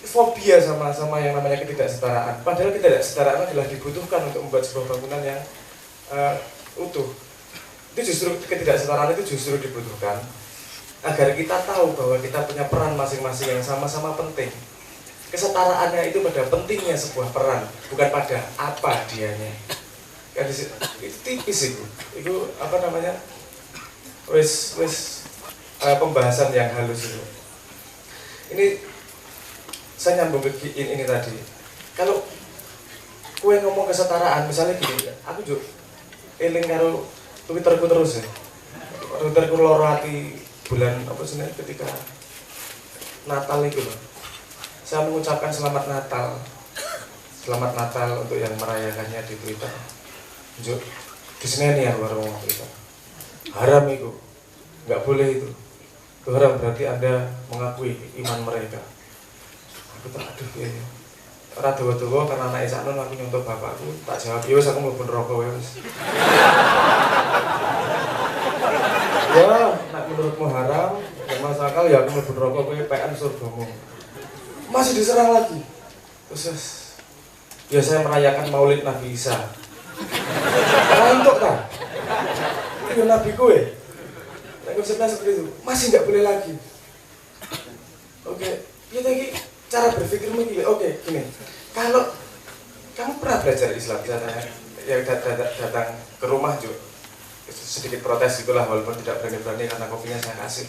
Speaker 4: fobia sama yang namanya ketidaksetaraan, padahal ketidaksetaraan adalah dibutuhkan untuk membuat sebuah bangunan yang utuh. Itu justru ketidaksetaraan itu justru dibutuhkan agar kita tahu bahwa kita punya peran masing-masing yang sama-sama penting. Kesetaraannya itu pada pentingnya sebuah peran, bukan pada apa dianya. Itu tipis itu pembahasan yang halus itu. Ini saya nyambung ke ini tadi. Kalau kue ngomong kesetaraan, misalnya gini, aku juga eling karo Twitterku terus ya. Twitterku loro hati bulan ketika Natal itu loh. Saya mengucapkan selamat Natal. Selamat Natal untuk yang merayakannya di Twitter. Juk, di sini nih baru ngomong Twitter. Haram itu, nggak boleh itu. Itu haram berarti Anda mengakui iman mereka. Aku tak aduh ya. Ora dawa-dawa karena anak sakno aku nyontoh bapakku, tak jawab, "Ya wis aku mlebu neraka wis." Ya, nek menurutmu haram, gak masuk akal ya aku mlebu neraka kowe PN surgamu. Masih diserang lagi. Terus ya saya merayakan Maulid Nabi Isa. Untuk tak? Itu Nabi kowe. Nek konsepnya seperti itu, masih nggak boleh lagi. Oke, kita lagi cara berpikirmu gini. Oke, gini. Kalau kamu pernah belajar Islam, ya datang ke rumah juga sedikit protes gitulah, walaupun tidak berani-berani karena kopinya saya kasih.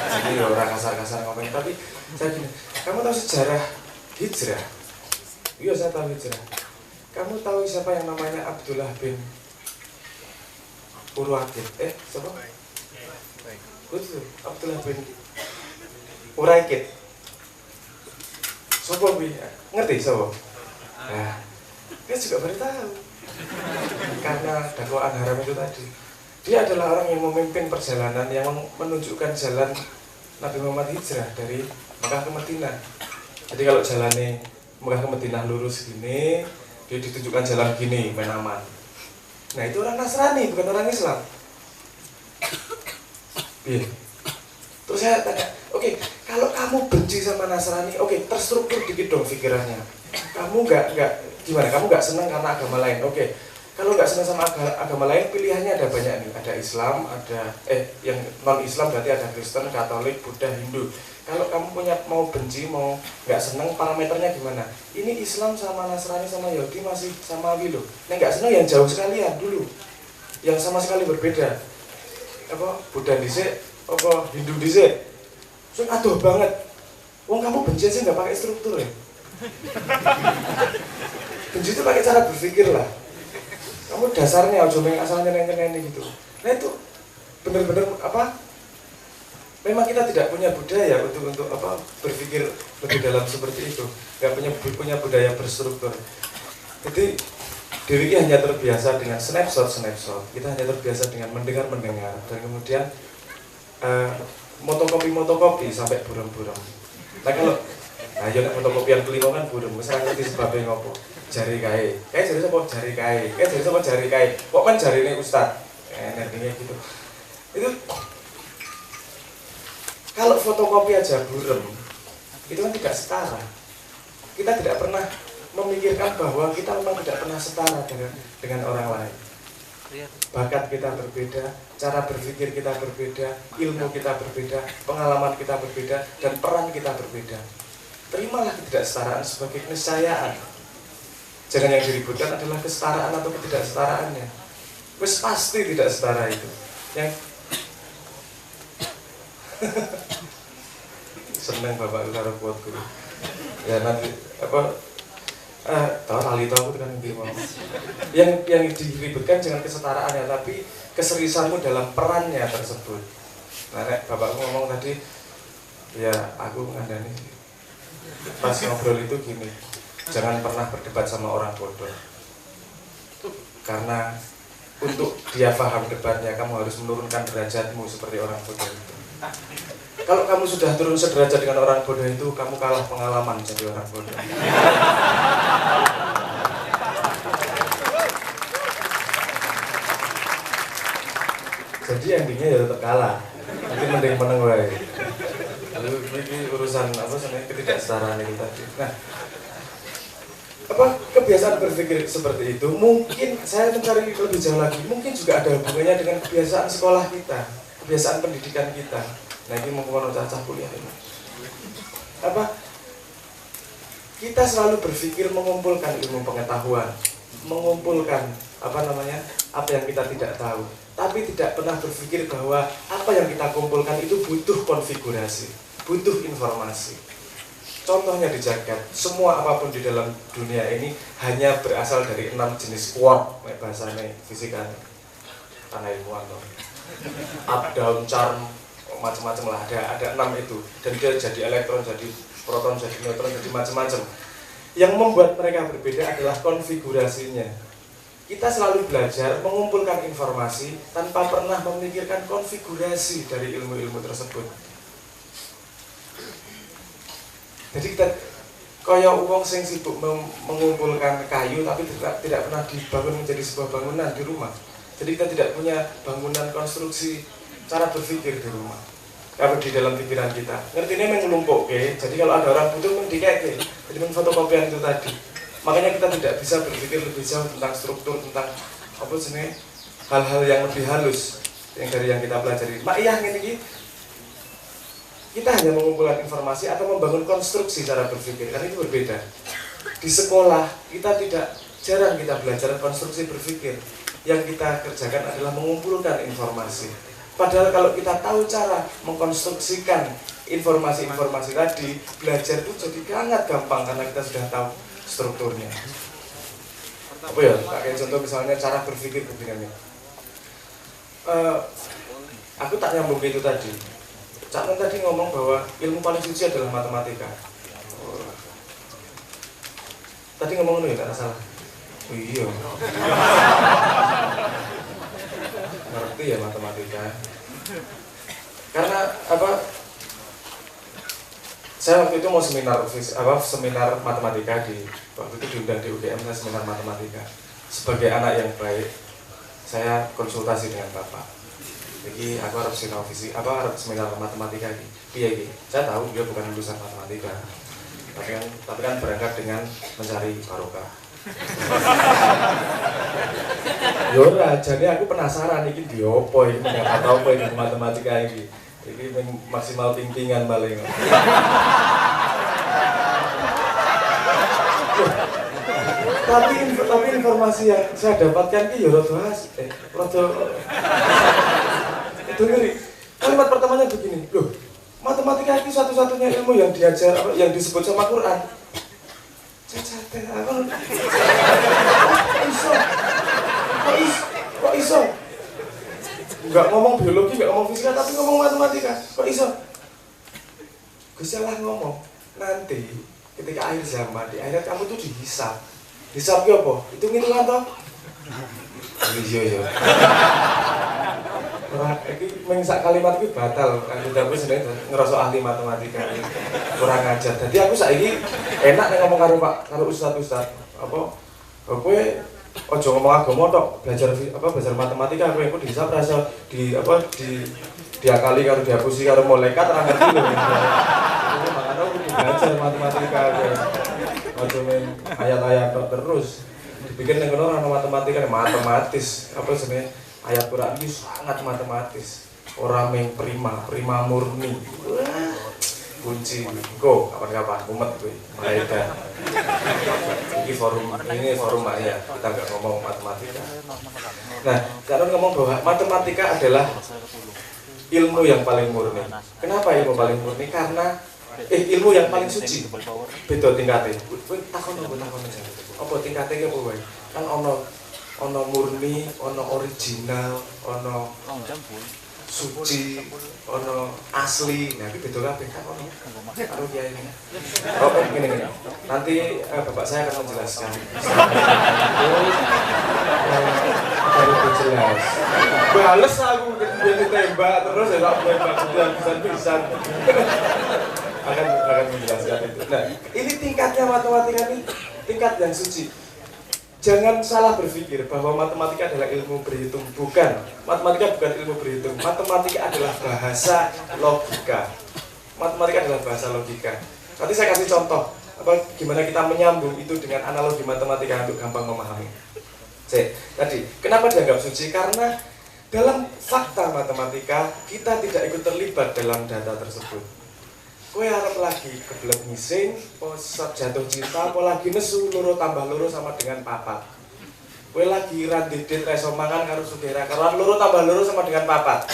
Speaker 4: Jadi orang kasar-kasar ngomongin, tapi saya gini, kamu tahu sejarah hijrah? Iya, saya tahu hijrah. Kamu tahu siapa yang namanya Abdullah bin Urwaqid? Siapa? Betul, Abdullah bin Urwaqid. Sopo bi, ngerti sopo? Nah, dia juga baru tahu. Karena dakwaan haram itu tadi. Dia adalah orang yang memimpin perjalanan yang menunjukkan jalan Nabi Muhammad hijrah dari Mekah ke Madinah. Jadi kalau jalannya Mekah ke Madinah lurus gini, dia ditunjukkan jalan gini, menaman. Nah itu orang Nasrani, bukan orang Islam. Iya. Terus saya tanya, oke, kalau kamu benci sama Nasrani, oke, terstruktur dikit dong pikirannya. Kamu nggak gimana? Kamu nggak senang karena agama lain, oke. Kalau nggak senang sama agama lain, pilihannya ada banyak nih. Ada Islam, ada yang non Islam berarti ada Kristen, Katolik, Buddha, Hindu. Kalau kamu mau benci, mau nggak senang, parameternya gimana? Ini Islam sama Nasrani sama Yahudi masih sama gitu. Nah nggak senang yang jauh sekalian dulu, yang sama sekali berbeda. Buddha dhisik, Hindu dhisik. So aduh banget. Wong kamu benci aja nggak pakai struktur ya. Benci itu pakai cara berpikir lah. Kamu dasarnya aja main asal nyeneng-nyeneng gitu. Nah itu benar-benar memang kita tidak punya budaya untuk berpikir lebih dalam seperti itu. Nggak punya budaya berstruktur. Jadi Dewi hanya terbiasa dengan snapshot, kita hanya terbiasa dengan mendengar, dan kemudian motokopi sampai buram-buram. Nah kalau, ya fotokopi yang kelima kan buram, misalnya ngerti sebabnya ngopo, jari jari siapa jari kai, kok kan jari ini ustad, nantinya gitu. Itu kalau fotokopi aja buram, itu kan tidak setara. Kita tidak pernah memikirkan bahwa kita memang tidak pernah setara dengan orang lain. Bakat kita berbeda, cara berpikir kita berbeda, ilmu kita berbeda, pengalaman kita berbeda, dan peran kita berbeda. Terimalah ketidaksetaraan sebagai keniscayaan. Jangan yang diributkan adalah kesetaraan atau ketidaksetaraannya. Wes pasti tidak setara itu. Yang seneng bapak karo kuat guru. Ya nanti tahu kali tahu itu kan yang diribetkan jangan kesetaraannya, tapi keseriusanmu dalam perannya tersebut. Nah, bapakku ngomong tadi, ya aku ngandani pas ngobrol itu gini, jangan pernah berdebat sama orang bodoh, karena untuk dia paham debatnya kamu harus menurunkan derajatmu seperti orang bodoh itu. Kalau kamu sudah turun sederajat dengan orang bodoh itu, kamu kalah pengalaman jadi orang bodoh. Jadi endingnya ya tetap kalah. Nanti mending menang wae. Lalu ini urusan ketidaksetaraan itu tadi. Nah, kebiasaan berpikir seperti itu mungkin saya mencari lebih jauh lagi. Mungkin juga ada hubungannya dengan kebiasaan sekolah kita, kebiasaan pendidikan kita. Nah ini mau cacah kuliah ini. Kita selalu berpikir mengumpulkan ilmu pengetahuan, mengumpulkan apa yang kita tidak tahu, tapi tidak pernah berpikir bahwa apa yang kita kumpulkan itu butuh konfigurasi, butuh informasi. Contohnya di jagat, semua apapun di dalam dunia ini hanya berasal dari 6 jenis quark, bahasanya fisika, tanah ilmuwan, up, down, charm, macam-macam lah, ada 6 itu, dan dia jadi elektron, jadi proton, jadi neutron, jadi macam-macam. Yang membuat mereka berbeda adalah konfigurasinya. Kita selalu belajar mengumpulkan informasi tanpa pernah memikirkan konfigurasi dari ilmu-ilmu tersebut. Jadi kita kaya uang sing sibuk mengumpulkan kayu tapi tidak pernah dibangun menjadi sebuah bangunan di rumah. Jadi kita tidak punya bangunan konstruksi cara berpikir di rumah, kalau di dalam pikiran kita ngerti ini mengelumpuk, jadi kalau ada orang butuh mendikek, jadi menfotokopian itu tadi. Makanya kita tidak bisa berpikir lebih jauh tentang struktur, tentang hal-hal yang lebih halus yang dari yang kita pelajari. Makiyah ini kita hanya mengumpulkan informasi atau membangun konstruksi cara berpikir, karena itu berbeda. Di sekolah kita jarang kita belajar konstruksi berpikir. Yang kita kerjakan adalah mengumpulkan informasi. Padahal kalau kita tahu cara mengkonstruksikan informasi-informasi tadi, belajar itu jadi sangat gampang karena kita sudah tahu strukturnya. Apa ya? Pakai contoh misalnya cara berpikir begini. Aku tak nyambung itu tadi. Cak Nun tadi ngomong bahwa ilmu paling suci adalah matematika. Tadi ngomong itu ya, tak salah. Iya. Ngerti ya matematika. Karena saya waktu itu mau seminar matematika waktu itu diundang di UGM, saya seminar matematika. Sebagai anak yang baik, saya konsultasi dengan Bapak. Jadi aku harus seminar matematika iki. Saya tahu dia bukan lulusan matematika. Tapi kan berangkat dengan mencari barokah. Yora, jadi aku penasaran iki di opo iki atau apa ini matematika iki. Iki maksimal pingpingan paling. Tapi informasi yang saya dapatkan iki ya rada ngeri. Kalimat pertamanya begini, loh, matematika itu satu-satunya ilmu yang diajar, yang disebut sama Quran. Kok iso? Enggak ngomong biologi, enggak ngomong fisika, tapi ngomong matematika. Kok iso? Gue salah ngomong. Nanti ketika akhir zaman, di akhirat kamu tuh dihisab
Speaker 6: Hisab ki apa? Hitung-hitungan toh. Iya. Ora iki mung sak kalimat iki batal. Aku dapet seneng ngerasa ahli matematika. Kurang ajar. Dadi aku saiki enak nek ngomong karo ustaz-ustaz. Apa? Kowe ojo ngomong agama tok, belajar matematika kowe engko dihisab rasa diakali karo dihapusi karo malaikat ora ngerti lho. Itu makane aku belajar matematika kowe. Ojo main ayat-ayat tok terus. Dipikir ning kono ora matematika matematis. Apa jenenge? Ayat Quran ini sangat matematis. Ora mung prima murni. Wah, kunci. Go kapan-kapan umat kowe. Malaikat. Ini forum ayat. Kita nggak ngomong matematika. Nah, Kak ngomong bahwa matematika adalah ilmu yang paling murni. Kenapa ilmu paling murni? Karena ilmu yang paling suci. Beda tingkatnya. Kowe takon aja. Apa tingkatnya apa wae? Kan ono murni, ono original, ono suci, ono asli. Nah, iki beda kabeh kan ono. Karo kiai ini. Oh, gini. Nanti Bapak saya akan menjelaskan. Baru jelas. Bales aku ditembak terus ya tak tembak bisa. akan menjelaskan itu. Nah, ini tingkatnya matematika ini tingkat yang suci. Jangan salah berpikir bahwa matematika adalah ilmu berhitung. Bukan. Matematika bukan ilmu berhitung. Matematika adalah bahasa logika. Matematika adalah bahasa logika. Nanti saya kasih contoh gimana kita menyambung itu dengan analogi matematika untuk gampang memahami. Tadi, kenapa dianggap suci? Karena dalam fakta matematika kita tidak ikut terlibat dalam data tersebut. Kowe arep lagi keblek ngising, jatuh cinta, apa lagi nesu loro tambah loro sama dengan papat. Kowe lagi randedet reso mangan karo saudara, karo loro tambah loro sama dengan papat.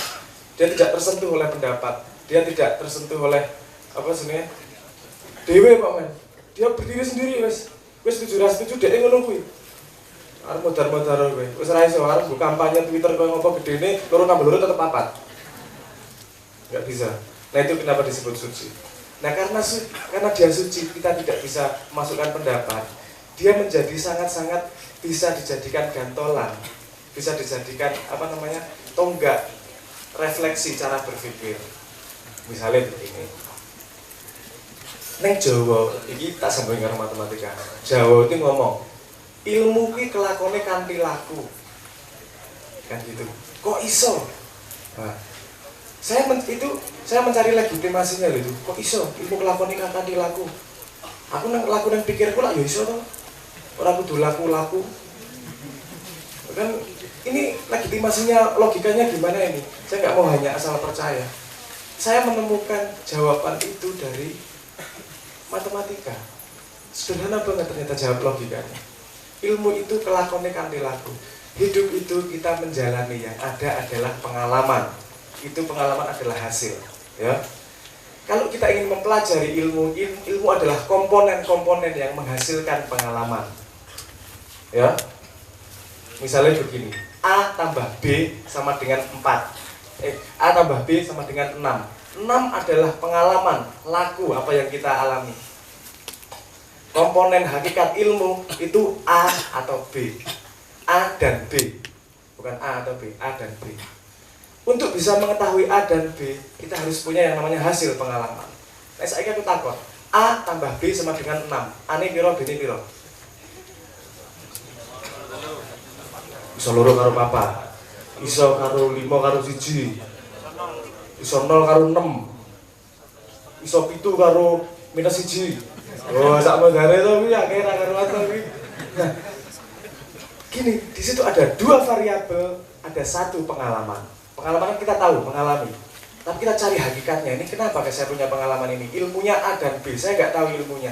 Speaker 6: Dia tidak tersentuh oleh pendapat, dia tidak tersentuh oleh apa sebenarnya dewe Pak Men. Dia berdiri sendiri wis setuju ra setuju dhek ngono kuwi. Arep modar-modar kowe. Wis ra iso arep mbok kampanye Twitter kowe ngopo gedene loro tambah loro tetep papat. Enggak bisa. Nah itu kenapa disebut suci. Nah karena dia suci, kita tidak bisa masukkan pendapat. Dia menjadi sangat-sangat bisa dijadikan gantolan, bisa dijadikan tonggak refleksi cara berpikir. Misalnya begini. Neng Jawa, ini tak sambung karo matematika. Jawa itu ngomong, ilmu ki kelakone kanthi laku. Kan gitu. Kok iso? Nah, saya mencari legitimasinya lho itu. Kok iso ilmu kelakone kanthi laku? Aku nang laku nang pikirku lak ya iso to. Ora kudu laku-laku. Kan ini legitimasinya, logikanya gimana ini? Saya nggak mau hanya asal percaya. Saya menemukan jawaban itu dari matematika. Sederhana banget ternyata jawab logikanya. Ilmu itu kelakone kanthi laku. Hidup itu kita menjalani, yang ada adalah pengalaman. Itu pengalaman adalah hasil, ya. Kalau kita ingin mempelajari ilmu adalah komponen-komponen yang menghasilkan pengalaman. Ya. Misalnya begini, A tambah B sama dengan 4. A tambah B sama dengan 6. 6 adalah pengalaman, laku apa yang kita alami. Komponen hakikat ilmu itu A atau B. A dan B. Bukan A atau B, A dan B. Untuk bisa mengetahui A dan B, kita harus punya yang namanya hasil pengalaman. Nah, saya aku takut, A tambah B sama dengan 6. A ini piro, B ini piro? Iso loro karo papa, iso karo 5 karo 1, iso 0 karo 6, iso 7 karo -1. Oh, sak modare to kuwi akeh ra karo kuwi. Nah, gini, di situ ada 2 variabel, ada 1 pengalaman. Pengalaman kan kita tahu, mengalami. Tapi kita cari hakikatnya, ini kenapa saya punya pengalaman ini? Ilmunya A dan B, saya nggak tahu ilmunya.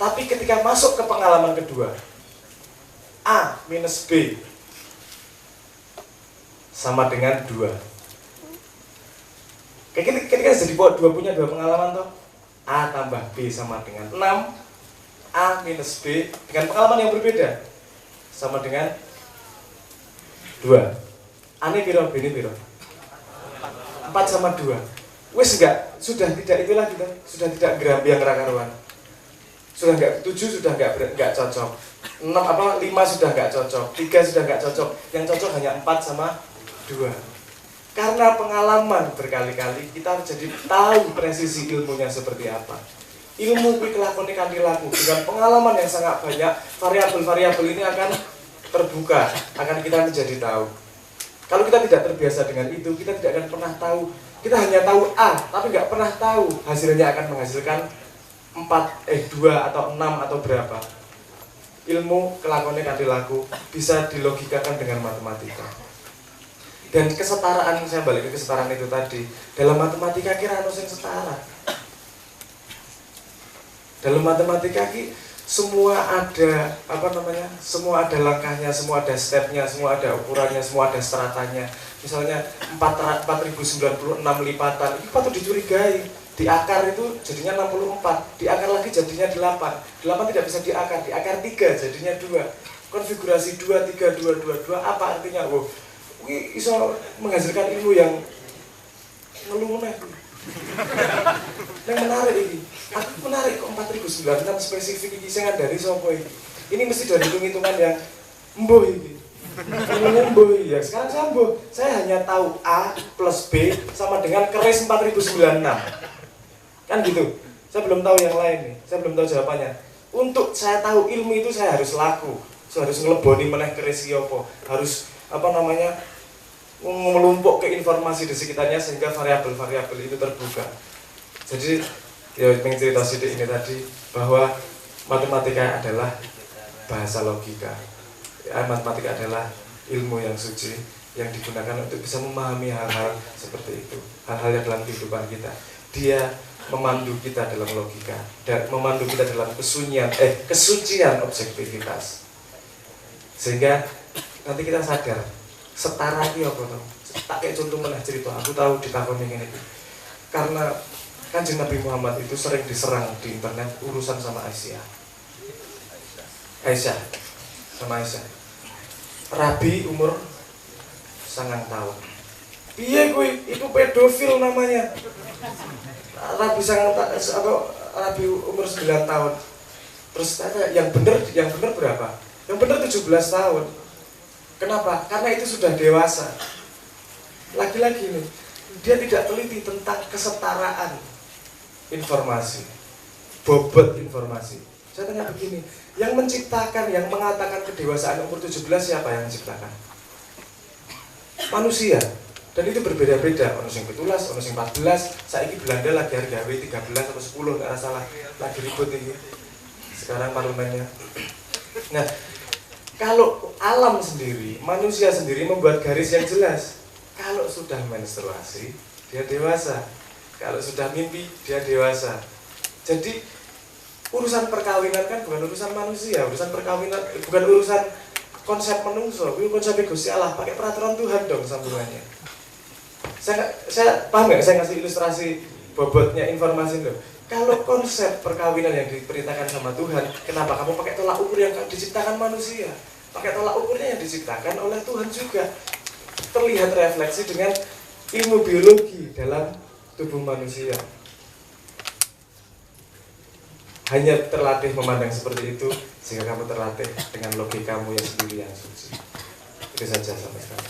Speaker 6: Tapi ketika masuk ke pengalaman kedua, A minus B sama dengan 2. Ketika jadi punya 2 pengalaman toh, A tambah B sama dengan 6, A minus B dengan pengalaman yang berbeda sama dengan 2. A ini piro, B ini piro? 4 sama 2. Wes enggak, sudah tidak itu lagi kan? Sudah tidak gerambiang rakaruan. Sudah enggak 7, sudah enggak cocok.
Speaker 4: 5 sudah nggak cocok, 3 sudah nggak cocok, yang cocok hanya 4 sama 2. Karena pengalaman berkali-kali kita jadi tahu presisi ilmunya seperti apa. Ilmu kuwi kelakone kanthi laku, dengan pengalaman yang sangat banyak, variabel-variabel ini akan terbuka, akan kita menjadi tahu. Kalau kita tidak terbiasa dengan itu, kita tidak akan pernah tahu. Kita hanya tahu A, tapi nggak pernah tahu hasilnya akan menghasilkan 2 atau 6 atau berapa. Ilmu kelakuannya kanthi laku bisa dilogikakan dengan matematika. Dan kesetaraan, saya balik ke kesetaraan itu tadi. Dalam matematika kira ono sing setara. Dalam matematika semua ada semua ada langkahnya, semua ada stepnya, semua ada ukurannya, semua ada stratanya. Misalnya 4096 lipatan, itu patut dicurigai. Di akar itu jadinya 64, di akar lagi jadinya 8. 8 tidak bisa diakar, di akar 3 jadinya 2. Konfigurasi 2, 3, 2, 2, 2, apa artinya? Wow, ini bisa menghasilkan ilmu yang ngeluh-ngeluh. Yang menarik ini, aku menarik kok 4096 spesifik ini, saya dari sopo ini. Ini mesti dari hitung-hitungan yang mboh ini. Mboh ya, sekarang saya mboh. Saya hanya tahu A plus B sama dengan keris 4096. Kan gitu. Saya belum tahu yang lain nih. Saya belum tahu jawabannya. Untuk saya tahu ilmu itu saya harus laku. Saya harus ngeleboni meneh keris apa. Harus melumpuk ke informasi di sekitarnya sehingga variabel-variabel itu terbuka. Jadi ya pengen cerita sedikit ini tadi bahwa matematika adalah bahasa logika. Matematika adalah ilmu yang suci yang digunakan untuk bisa memahami hal-hal seperti itu, hal-hal yang dalam kehidupan kita. Dia memandu kita dalam logika dan memandu kita dalam kesucian objektivitas. Sehingga nanti kita sadar setara iki apa to? Tak kayak contoh meneh cerita, aku tahu ditakoni ngene iki. Karena Kanjeng Nabi Muhammad itu sering diserang di internet urusan sama Aisyah. Rabi umur 9 tahun. Piye kuwi? Itu pedofil namanya. Rabi umur 9 tahun. Terus tanya, yang benar berapa? Yang benar 17 tahun. Kenapa? Karena itu sudah dewasa. Lagi-lagi nih, dia tidak teliti tentang kesetaraan informasi, bobot informasi. Saya tanya begini, yang menciptakan, yang mengatakan kedewasaan umur 17 siapa yang menciptakan? Manusia. Dan itu berbeda-beda, ono sing 17, ono sing 14. Saiki Belanda lagi harga 13 atau 10 enggak salah, lagi ribut ini. Sekarang parlemennya. Nah, kalau alam sendiri, manusia sendiri membuat garis yang jelas. Kalau sudah menstruasi, dia dewasa. Kalau sudah mimpi, dia dewasa. Jadi urusan perkawinan kan bukan urusan manusia, urusan perkawinan bukan urusan konsep menungso, itu konsep Gusti Allah, pakai peraturan Tuhan dong sambungannya. Saya paham nggak? Saya ngasih ilustrasi bobotnya informasi loh. Kalau konsep perkawinan yang diperintahkan sama Tuhan, kenapa kamu pakai tolak ukur yang diciptakan manusia? Pakai tolak ukurnya yang diciptakan oleh Tuhan juga. Terlihat refleksi dengan ilmu biologi dalam tubuh manusia. Hanya terlatih memandang seperti itu, sehingga kamu terlatih dengan logikamu yang sendiri yang suci. Itu saja sampai sekarang.